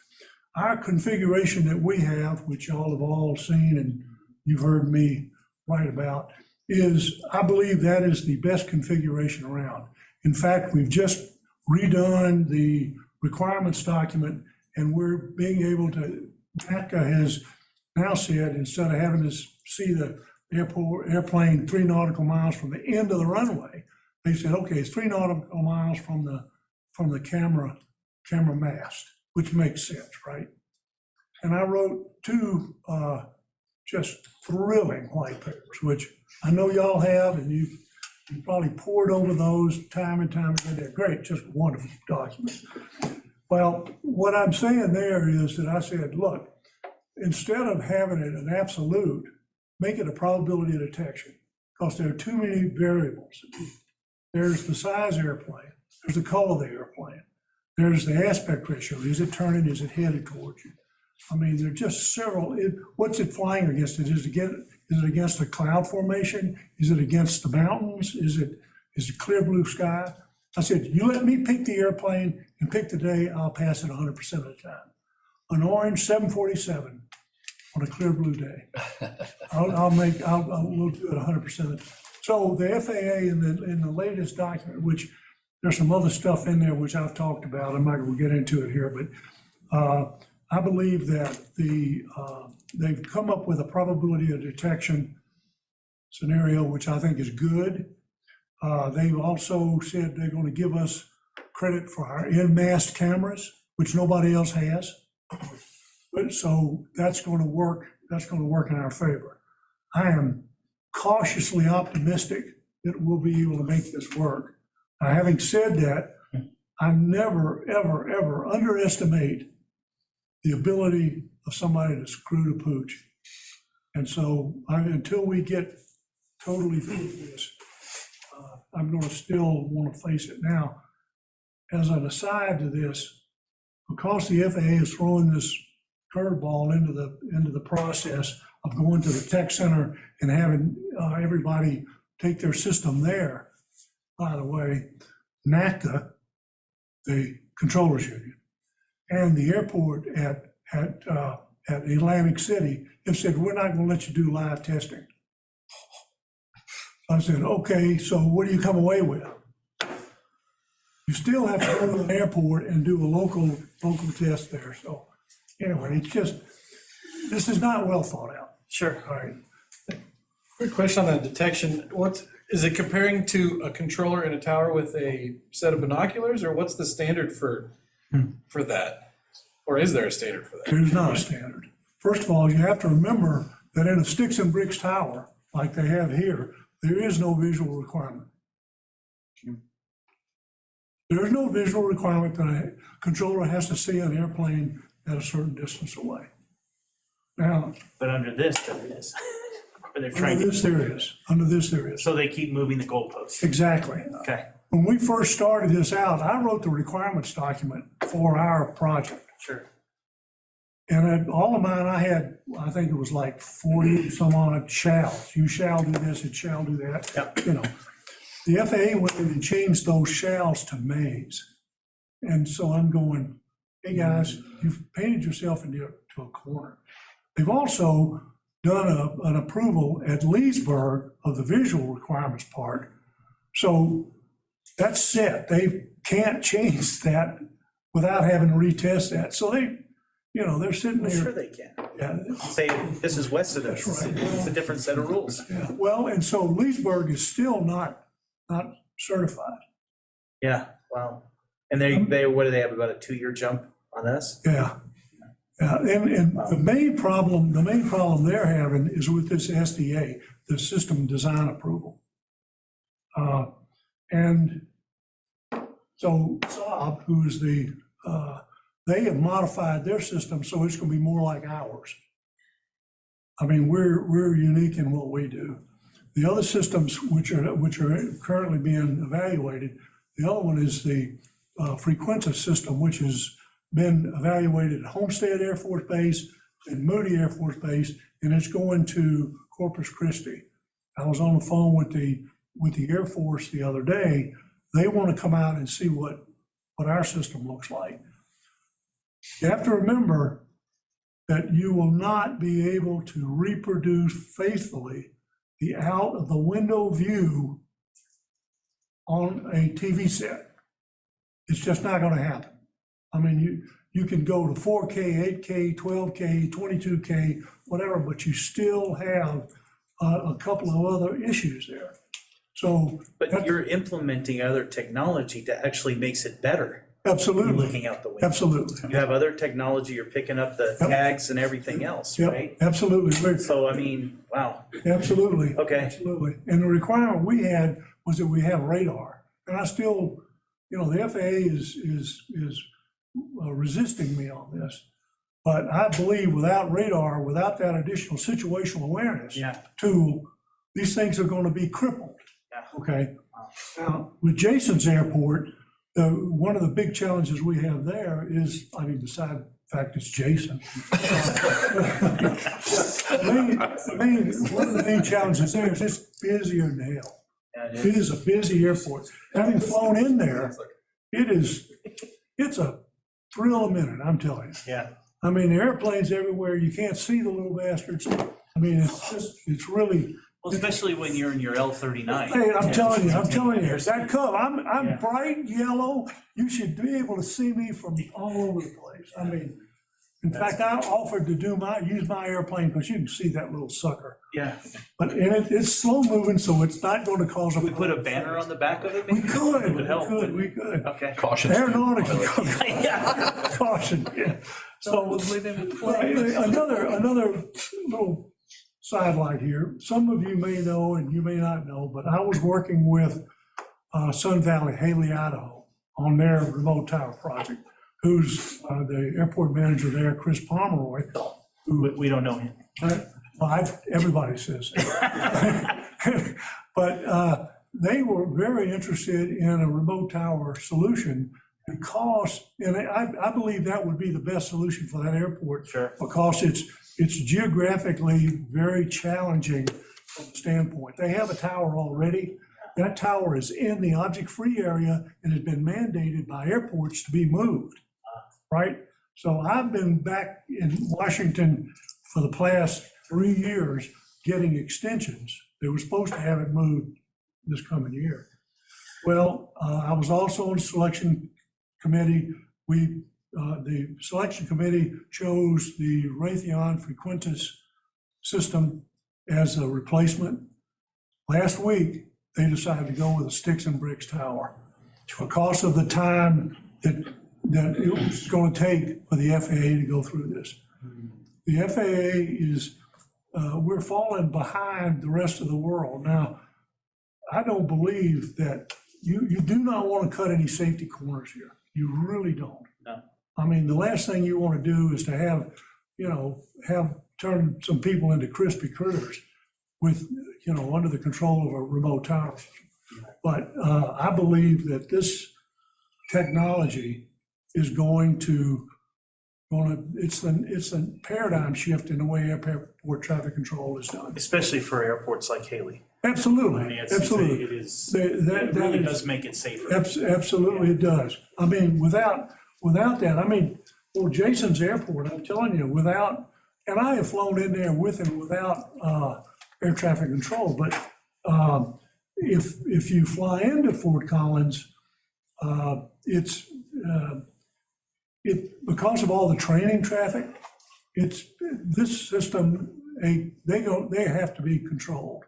our configuration that we have, which y'all have all seen and you've heard me write about, is, I believe that is the best configuration around. In fact, we've just redone the requirements document, and we're being able to, NACA has now said, instead of having to see the airplane 3 nautical miles from the end of the runway, they said, okay, it's 3 nautical miles from the camera mast, which makes sense, right? And I wrote 2 just thrilling white papers, which I know y'all have, and you probably pored over those time and time again. They're great, just wonderful documents. Well, what I'm saying there is that I said, look, instead of having it an absolute, make it a probability of detection, because there are too many variables. There's the size airplane, there's the color of the airplane, there's the aspect ratio. Is it turning? Is it headed towards you? I mean, there are just several. What's it flying against? Is it against a cloud formation? Is it against the mountains? Is it clear blue sky? I said, you let me pick the airplane and pick the day, I'll pass it 100% of the time. An orange 747 on a clear blue day. We'll do it 100% of the time. So the FAA in the latest document, which there's some other stuff in there which I've talked about, I'm not going to get into it here, but I believe that they've come up with a probability of detection scenario, which I think is good. They've also said they're going to give us credit for our in-mast cameras, which nobody else has. But so that's going to work. That's going to work in our favor. I am cautiously optimistic that we'll be able to make this work. Now, having said that, I never, ever, ever underestimate the ability of somebody to screw the pooch. And so until we get totally through this, I'm going to still want to face it. Now, as an aside to this, because the FAA is throwing this curveball into the process of going to the tech center and having everybody take their system there, by the way, NACA, the controllers union, and the airport at Atlantic City have said, we're not going to let you do live testing. I said, okay, so what do you come away with? You still have to go to an airport and do a local test there. So anyway, it's just, this is not well thought out. Sure. All right. Quick question on that detection. Is it comparing to a controller in a tower with a set of binoculars, or what's the standard for that? Or is there a standard for that? There's not a standard. First of all, you have to remember that in a sticks and bricks tower, like they have here, there is no visual requirement. There is no visual requirement that a controller has to see an airplane at a certain distance away. Now, But under this, there is. But they're trying under to. this there is, under this there is. So they keep moving the goalposts. Exactly. Okay, When we first started this out, I wrote the requirements document for our project. sure. And all of mine, I had, I think it was like 40 some odd shalls. You shall do this, it shall do that. Yep. You know, the FAA went in and changed those shalls to mays. And so I'm going, hey guys, you've painted yourself into a corner. They've also done an approval at Leesburg of the visual requirements part. So that's set. They can't change that without having to retest that. So they're sitting there. Sure they can. Yeah. Say, this is west of this. That's right. It's a different set of rules. Yeah, well, and so Leesburg is still not certified. Yeah, wow. And they, what do they have, about a 2-year jump on this? Yeah. And the main problem they're having is with this SDA, the System Design Approval. And so Saab, who is they have modified their system, so it's going to be more like ours. I mean, we're unique in what we do. The other systems which are currently being evaluated, the other one is the Frequentis system, which has been evaluated at Homestead Air Force Base and Moody Air Force Base, and it's going to Corpus Christi. I was on the phone with the with the Air Force the other day. They want to come out and see what our system looks like. You have to remember that you will not be able to reproduce faithfully the out of the window view on a TV set. It's just not going to happen. I mean, you can go to 4K, 8K, 12K, 22K, whatever, but you still have a couple of other issues there. So. But you're implementing other technology that actually makes it better. Absolutely. Looking out the window. Absolutely. You have other technology, you're picking up the tags and everything else, Yep, right? absolutely. So, I mean, wow. Absolutely. Okay. Absolutely. And the requirement we had was that we have radar. And I still, you know, the FAA is resisting me on this. But I believe without radar, without that additional situational awareness tool, these things are going to be crippled. Okay. Now, with Jason's airport, one of the big challenges we have there is, I mean, besides the fact it's Jason. One of the main challenges there is it's busier than hell. It is a busy airport. Having flown in there, it's a thrill a minute, I'm telling you. Yeah. I mean, the airplanes everywhere, you can't see the little bastards. I mean, it's really. Well, especially when you're in your L39. Hey, I'm telling you, that Cub, I'm bright yellow. You should be able to see me from all over the place. I mean, in fact, I offered to use my airplane because you can see that little sucker. Yeah. But it's slow moving, so it's not going to cause a. We put a banner on the back of it? We could, It would help. we could. Okay. Caution. Aeronautical. Caution, yeah. So, another little sidelight here. Some of you may know and you may not know, but I was working with Sun Valley, Haley, Idaho, on their remote tower project, who's the airport manager there, Chris Pomeroy. We don't know him. Everybody says that. But they were very interested in a remote tower solution because, and I believe that would be the best solution for that airport. Sure. Because it's geographically very challenging from the standpoint. They have a tower already. That tower is in the object-free area and has been mandated by airports to be moved, right? So I've been back in Washington for the past 3 years getting extensions. They were supposed to have it moved this coming year. Well, I was also on the selection committee. The selection committee chose the Raytheon Frequentis system as a replacement. Last week, they decided to go with a sticks and bricks tower because of the time that it was going to take for the FAA to go through this. The FAA is, we're falling behind the rest of the world. Now, I don't believe that you do not want to cut any safety corners here. You really don't. No. I mean, the last thing you want to do is to have turn some people into crispy critters with, under the control of a remote tower system. But I believe that this technology is it's a paradigm shift in the way airport traffic control is done. Especially for airports like Haley. Absolutely, I mean, absolutely. It really does make it safer. Absolutely, it does. I mean, without that, I mean, well, Jason's airport, I'm telling you, and I have flown in there with and without air traffic control, but if you fly into Fort Collins, because of all the training traffic, this system, they have to be controlled.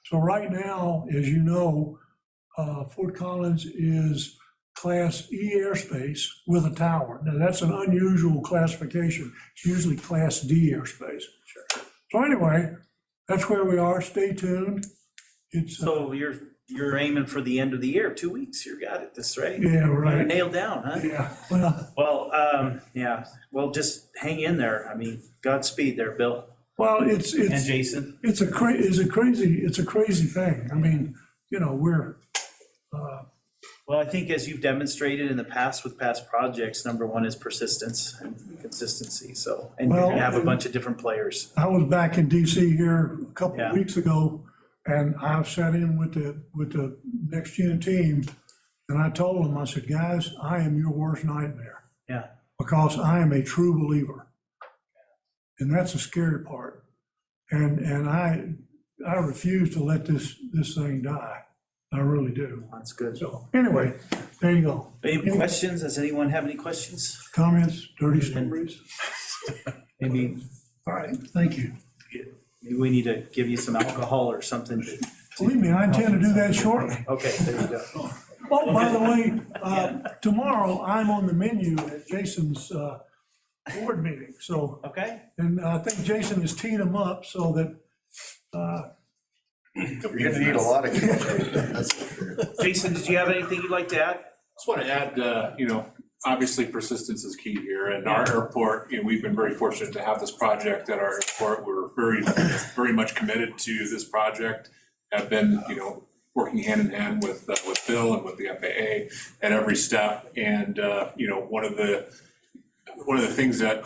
So right now, as you know, Fort Collins is Class E airspace with a tower. Now, that's an unusual classification. It's usually Class D airspace. Sure. So anyway, that's where we are. Stay tuned. So you're aiming for the end of the year, 2 weeks. You got it, right? Yeah, right. You're nailed down, huh? Yeah. Well, just hang in there. I mean, Godspeed there, Bill. Well, and Jason. It's a crazy thing. I mean, we're. Well, I think as you've demonstrated in the past with past projects, number one is persistence and consistency. So, and you're gonna have a bunch of different players. I was back in DC here a couple of weeks ago, And I've sat in with the next gen team, and I told them, I said, guys, I am your worst nightmare. Yeah. Because I am a true believer. And that's the scary part. And I refuse to let this thing die. I really do. That's good. So anyway, there you go. Any questions? Does anyone have any questions? Comments, dirty stories? Maybe, All right, thank you. maybe we need to give you some alcohol or something. Believe me, I intend to do that shortly. Okay, there you go. Oh, by the way, tomorrow I'm on the menu at Jason's board meeting, so. Okay. And I think Jason has teed him up so that. You're gonna need a lot of communication, that's for sure. Jason, did you have anything you'd like to add? Just want to add, obviously persistence is key here, and our airport, we've been very fortunate to have this project at our airport. We're very much committed to this project, have been, working hand in hand with Bill and with the FAA at every step. And, one of the things that,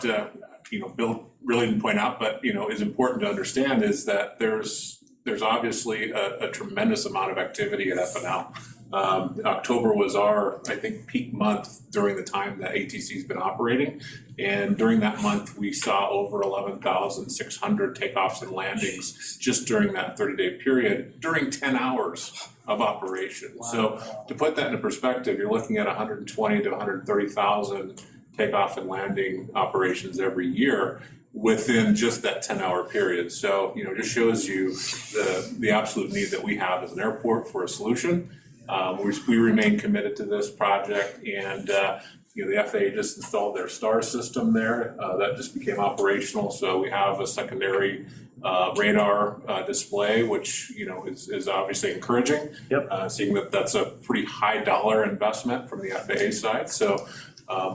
Bill really didn't point out, but, is important to understand is that there's obviously a tremendous amount of activity at FNL. October was our, I think, peak month during the time that ATC's been operating. And during that month, we saw over 11,600 takeoffs and landings just during that 30-day period, during 10 hours of operation. Wow. So to put that into perspective, you're looking at 120 to 130,000 takeoff and landing operations every year within just that 10-hour period. So, just shows you the absolute need that we have as an airport for a solution. We remain committed to this project, and the FAA just installed their STAR system there. That just became operational. So we have a secondary radar display, which is obviously encouraging. Yep. Seeing that that's a pretty high dollar investment from the FAA side. So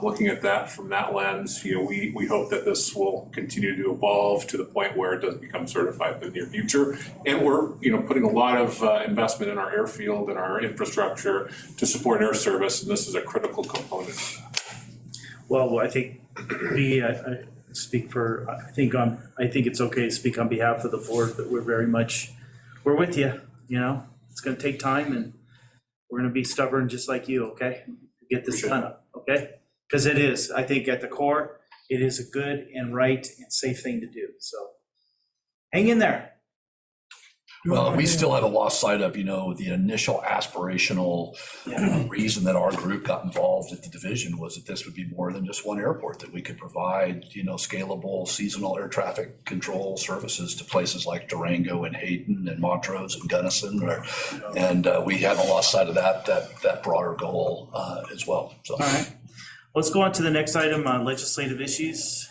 looking at that from that lens, we hope that this will continue to evolve to the point where it does become certified in the near future. And we're putting a lot of investment in our airfield and our infrastructure to support air service, and this is a critical component of that. Well, I think I speak for, I think it's okay to speak on behalf of the board, but we're with you, it's gonna take time, and we're gonna be stubborn just like you, okay? Get this done, okay? Because it is, I think at the core, it is a good and right and safe thing to do, so hang in there. Well, we still haven't lost sight of, the initial aspirational reason that our group got involved at the division was that this would be more than just one airport, that we could provide, scalable seasonal air traffic control services to places like Durango and Hayden and Montrose and Gunnison. And we haven't lost sight of that broader goal as well. So. All right, let's go on to the next item on legislative issues.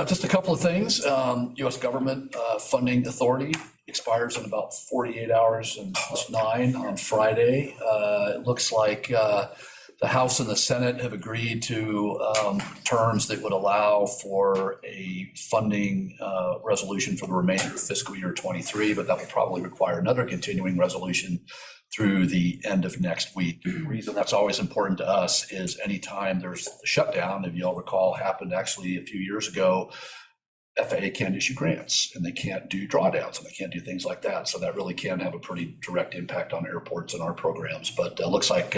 Just a couple of things. U.S. government funding authority expires in about 48 hours and +9 on Friday. It looks like the House and the Senate have agreed to terms that would allow for a funding resolution for the remainder of fiscal year 23, but that will probably require another continuing resolution through the end of next week. The reason that's always important to us is anytime there's a shutdown, if you all recall, happened actually a few years ago, FAA can't issue grants and they can't do drawdowns and they can't do things like that. So that really can have a pretty direct impact on airports and our programs. But it looks like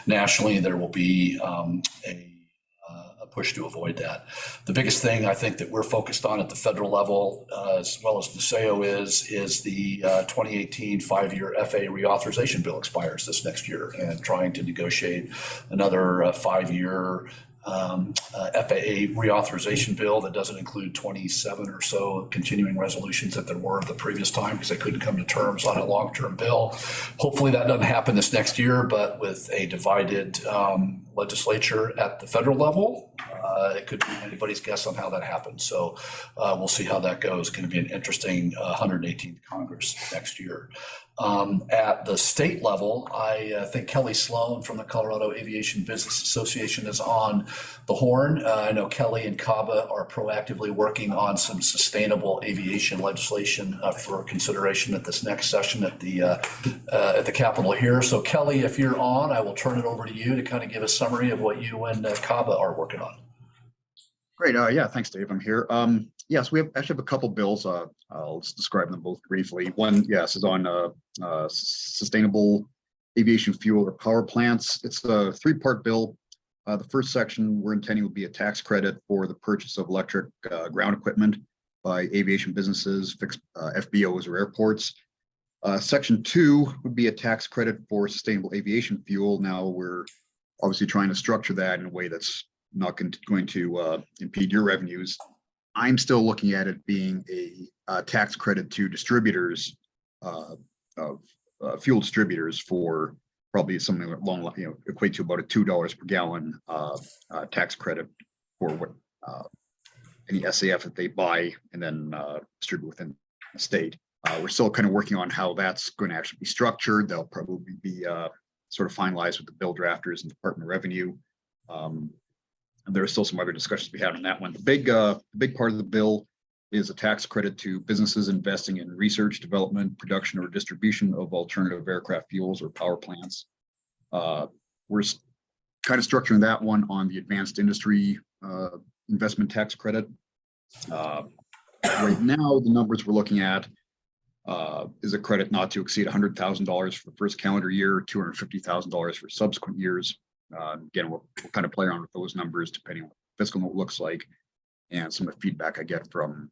nationally there will be a push to avoid that. The biggest thing I think that we're focused on at the federal level, as well as NASAO is the 2018 5-year FAA reauthorization bill expires this next year, and trying to negotiate another 5-year FAA reauthorization bill that doesn't include 27 or so continuing resolutions that there were the previous time because they couldn't come to terms on a long-term bill. Hopefully that doesn't happen this next year, but with a divided legislature at the federal level, it could be anybody's guess on how that happens. So we'll see how that goes. It's going to be an interesting 118th Congress next year. At the state level, I think Kelly Sloan from the Colorado Aviation Business Association is on the horn. I know Kelly and CABA are proactively working on some sustainable aviation legislation for consideration at this next session at the Capitol here. So Kelly, if you're on, I will turn it over to you to kind of give a summary of what you and CABA are working on. Great. Yeah, thanks, Dave. I'm here. Yes, we actually have a couple bills. I'll just describe them both briefly. One, yes, is on sustainable aviation fuel or power plants. It's a three-part bill. The first section we're intending will be a tax credit for the purchase of electric ground equipment by aviation businesses, fixed FBOs or airports. Section 2 would be a tax credit for sustainable aviation fuel. Now we're obviously trying to structure that in a way that's not going to impede your revenues. I'm still looking at it being a tax credit to distributors of fuel distributors for probably something along, equate to about a $2 per gallon tax credit for what any SAF that they buy and then distribute within the state. We're still kind of working on how that's going to actually be structured. They'll probably be sort of finalized with the bill drafters and Department of Revenue. And there are still some other discussions to be had on that one. The big part of the bill is a tax credit to businesses investing in research, development, production, or distribution of alternative aircraft fuels or power plants. We're kind of structuring that one on the advanced industry investment tax credit. Right now, the numbers we're looking at is a credit not to exceed $100,000 for the first calendar year, $250,000 for subsequent years. Again, we'll kind of play around with those numbers depending on what fiscal note looks like and some of the feedback I get from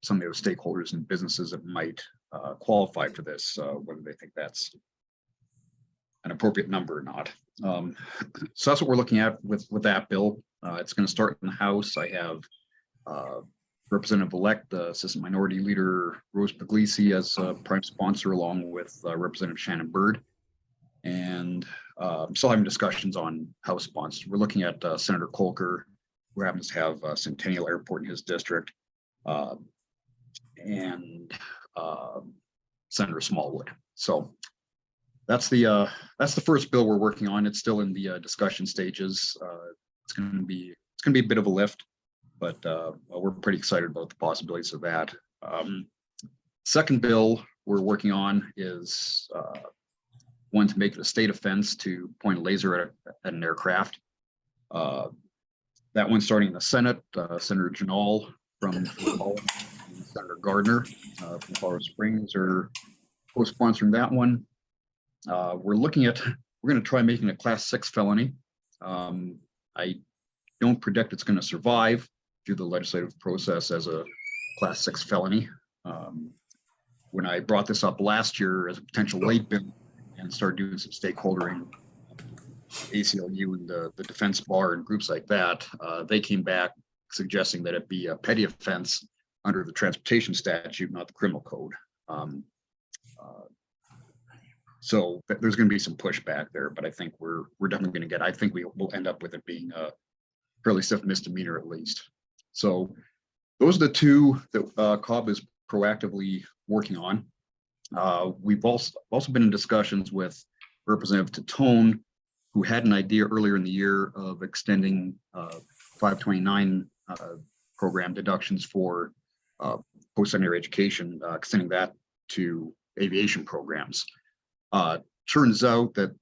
some of those stakeholders and businesses that might qualify for this, whether they think that's an appropriate number or not. So that's what we're looking at with that bill. It's going to start in the House. I have Representative-elect, Assistant Minority Leader Rose Puglisi as prime sponsor, along with Representative Shannon Byrd. And I'm still having discussions on House sponsors. We're looking at Senator Kolker, who happens to have Centennial Airport in his district, and Senator Smallwood. So that's the first bill we're working on. It's still in the discussion stages. It's going to be a bit of a lift, but we're pretty excited about the possibilities of that. Second bill we're working on is one to make it a state offense to point a laser at an aircraft. That one's starting in the Senate. Senator Janal from Colorado, and Senator Gardner from Colorado Springs are co-sponsoring that one. We're going to try making it a Class 6 felony. I don't predict it's going to survive through the legislative process as a Class 6 felony. When I brought this up last year as a potential late bill and started doing some stakeholdering, ACLU and the defense bar and groups like that, they came back suggesting that it be a petty offense under the transportation statute, not the criminal code. So there's going to be some pushback there, but I think we're definitely going to get. I think we will end up with it being a fairly stiff misdemeanor at least. So those are the two that COB is proactively working on. We've also been in discussions with Representative Tatone, who had an idea earlier in the year of extending 529 program deductions for post-secondary education, extending that to aviation programs. Turns out that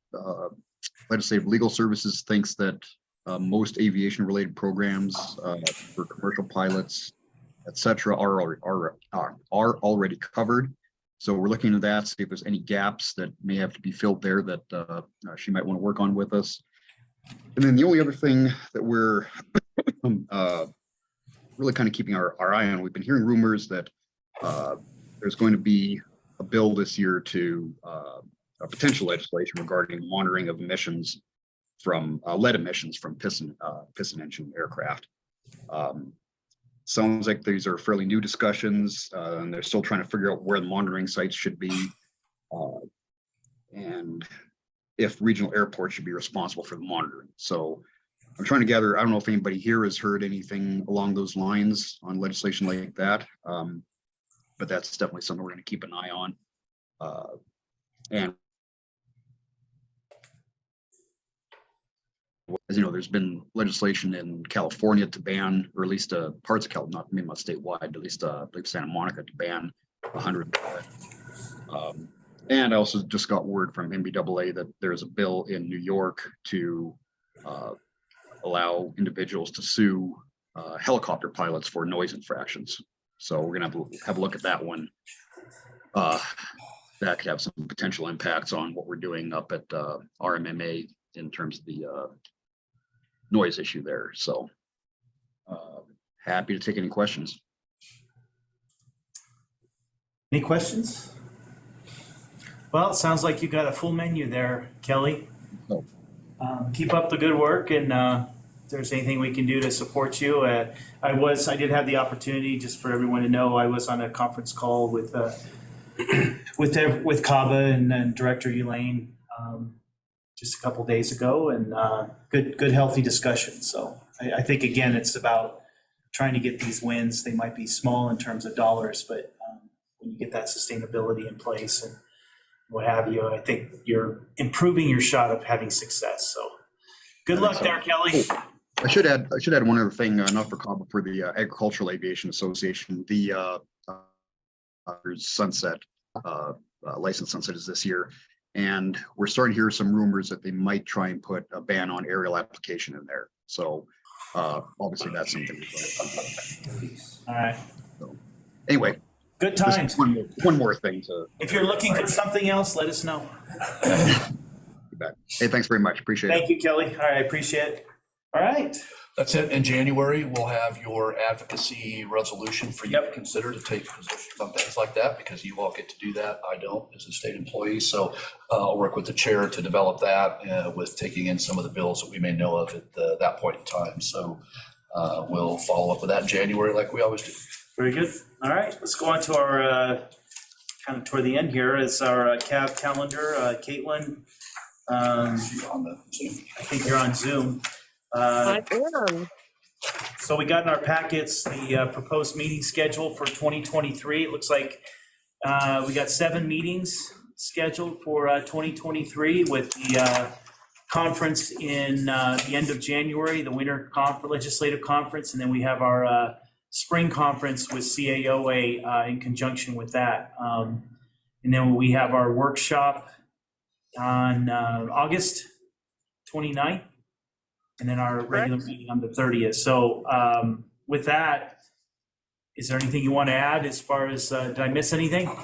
legislative legal services thinks that most aviation-related programs for commercial pilots, et cetera, are already covered. So we're looking at that, see if there's any gaps that may have to be filled there that she might want to work on with us. And then the only other thing that we're really kind of keeping our eye on, we've been hearing rumors that there's going to be a bill this year to a potential legislation regarding monitoring of emissions from lead emissions from piston engine aircraft. Sounds like these are fairly new discussions, and they're still trying to figure out where the monitoring sites should be, and if regional airports should be responsible for the monitoring. So I'm trying to gather, I don't know if anybody here has heard anything along those lines on legislation like that, but that's definitely something we're going to keep an eye on. And as you know, there's been legislation in California to ban, or at least parts of California, maybe not statewide, at least I believe Santa Monica, to ban 100. And I also just got word from MBAA that there's a bill in New York to allow individuals to sue helicopter pilots for noise infractions. So we're gonna have a look at that one. That could have some potential impacts on what we're doing up at RMMA in terms of the noise issue there. So happy to take any questions. Any questions? Well, it sounds like you got a full menu there, Kelly. No. Keep up the good work, and if there's anything we can do to support you. I did have the opportunity, just for everyone to know, I was on a conference call with CABA and Director Elaine just a couple days ago, and good healthy discussion. So I think, again, it's about trying to get these wins. They might be small in terms of dollars, but when you get that sustainability in place and what have you, I think you're improving your shot of having success. So good luck there, Kelly. I should add one other thing, not for CABA, for the Agricultural Aviation Association. The sunset license sunset is this year, and we're starting to hear some rumors that they might try and put a ban on aerial application in there. So obviously that's something. All right. So, anyway. Good times. One more thing to. If you're looking for something else, let us know. Hey, thanks very much. Appreciate it. Thank you, Kelly. All right, I appreciate it. All right. That's it. In January, we'll have your advocacy resolution for you to consider to take positions on things like that, because you all get to do that. I don't, as a state employee. So I'll work with the chair to develop that with taking in some of the bills that we may know of at that point in time. So we'll follow up with that in January like we always do. Very good. All right, let's go on to our, kind of toward the end here, is our CAB calendar. Caitlin, on the Zoom. I think you're on Zoom. I am. So we got in our packets the proposed meeting schedule for 2023. It looks like we got 7 meetings scheduled for 2023, with the conference in the end of January, the winter legislative conference, and then we have our spring conference with CAOA in conjunction with that. And then we have our workshop on August 29th, and then our regular meeting on the 30th. So with that, is there anything you want to add as far as, did I miss anything?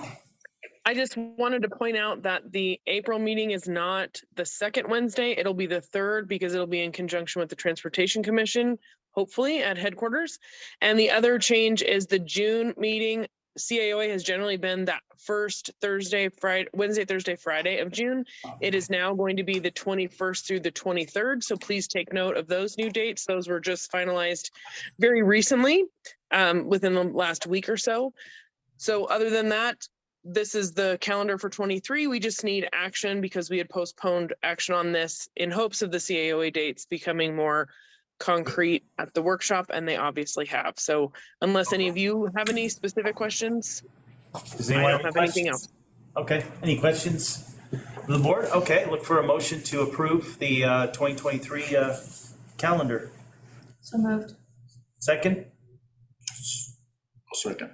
I just wanted to point out that the April meeting is not the second Wednesday. It'll be the 3rd, because it'll be in conjunction with the Transportation Commission, hopefully at headquarters. And the other change is the June meeting. CAOA has generally been that first Wednesday, Thursday, Friday of June. It is now going to be the 21st through the 23rd. So please take note of those new dates. Those were just finalized very recently, within the last week or so. So other than that, this is the calendar for 23. We just need action, because we had postponed action on this in hopes of the CAOA dates becoming more concrete at the workshop, and they obviously have. So unless any of you have any specific questions, Does anyone I don't have anything else. Okay, any questions from the board? Okay, look for a motion to approve the 2023 calendar. So moved. Second? Second.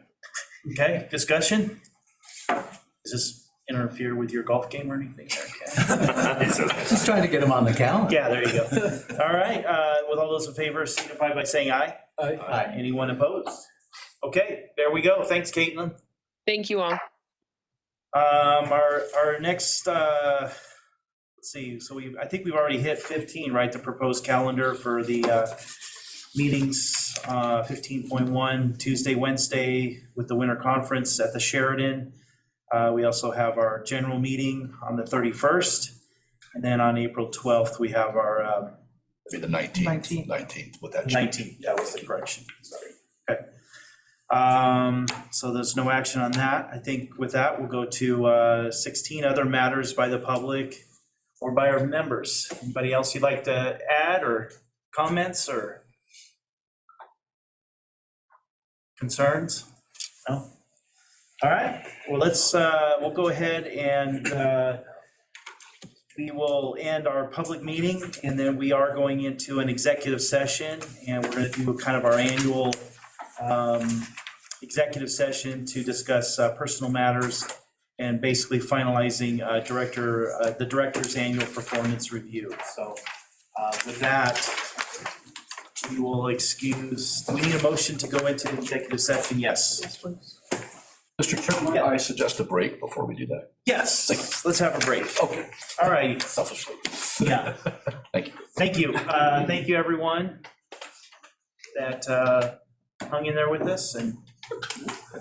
Okay, discussion? Does this interfere with your golf game or anything? Okay. Just trying to get him on the calendar. Yeah, there you go. All right, with all those in favor, signify by saying aye. Aye. Anyone opposed? Okay, there we go. Thanks, Caitlin. Thank you all. Our next, let's see, so I think we've already hit 15, right? The proposed calendar for the meetings, 15.1, Tuesday, Wednesday with the winter conference at the Sheridan. We also have our general meeting on the 31st. And then on April 12th, we have our Be the 19th with that. 19th, that was the correction, sorry. Okay. So there's no action on that. I think with that, we'll go to 16 other matters by the public or by our members. Anybody else you'd like to add or comments or concerns? No? All right, well, we'll go ahead and we will end our public meeting, and then we are going into an executive session, and we're going to do kind of our annual executive session to discuss personal matters and basically finalizing the director's annual performance review. So with that, we will excuse, do we need a motion to go into executive session? Yes. Mr. Chairman, I suggest a break before we do that. Yes, let's have a break. Okay. All right. Selfishly. Yeah. Thank you. Thank you. Thank you, everyone that hung in there with us, and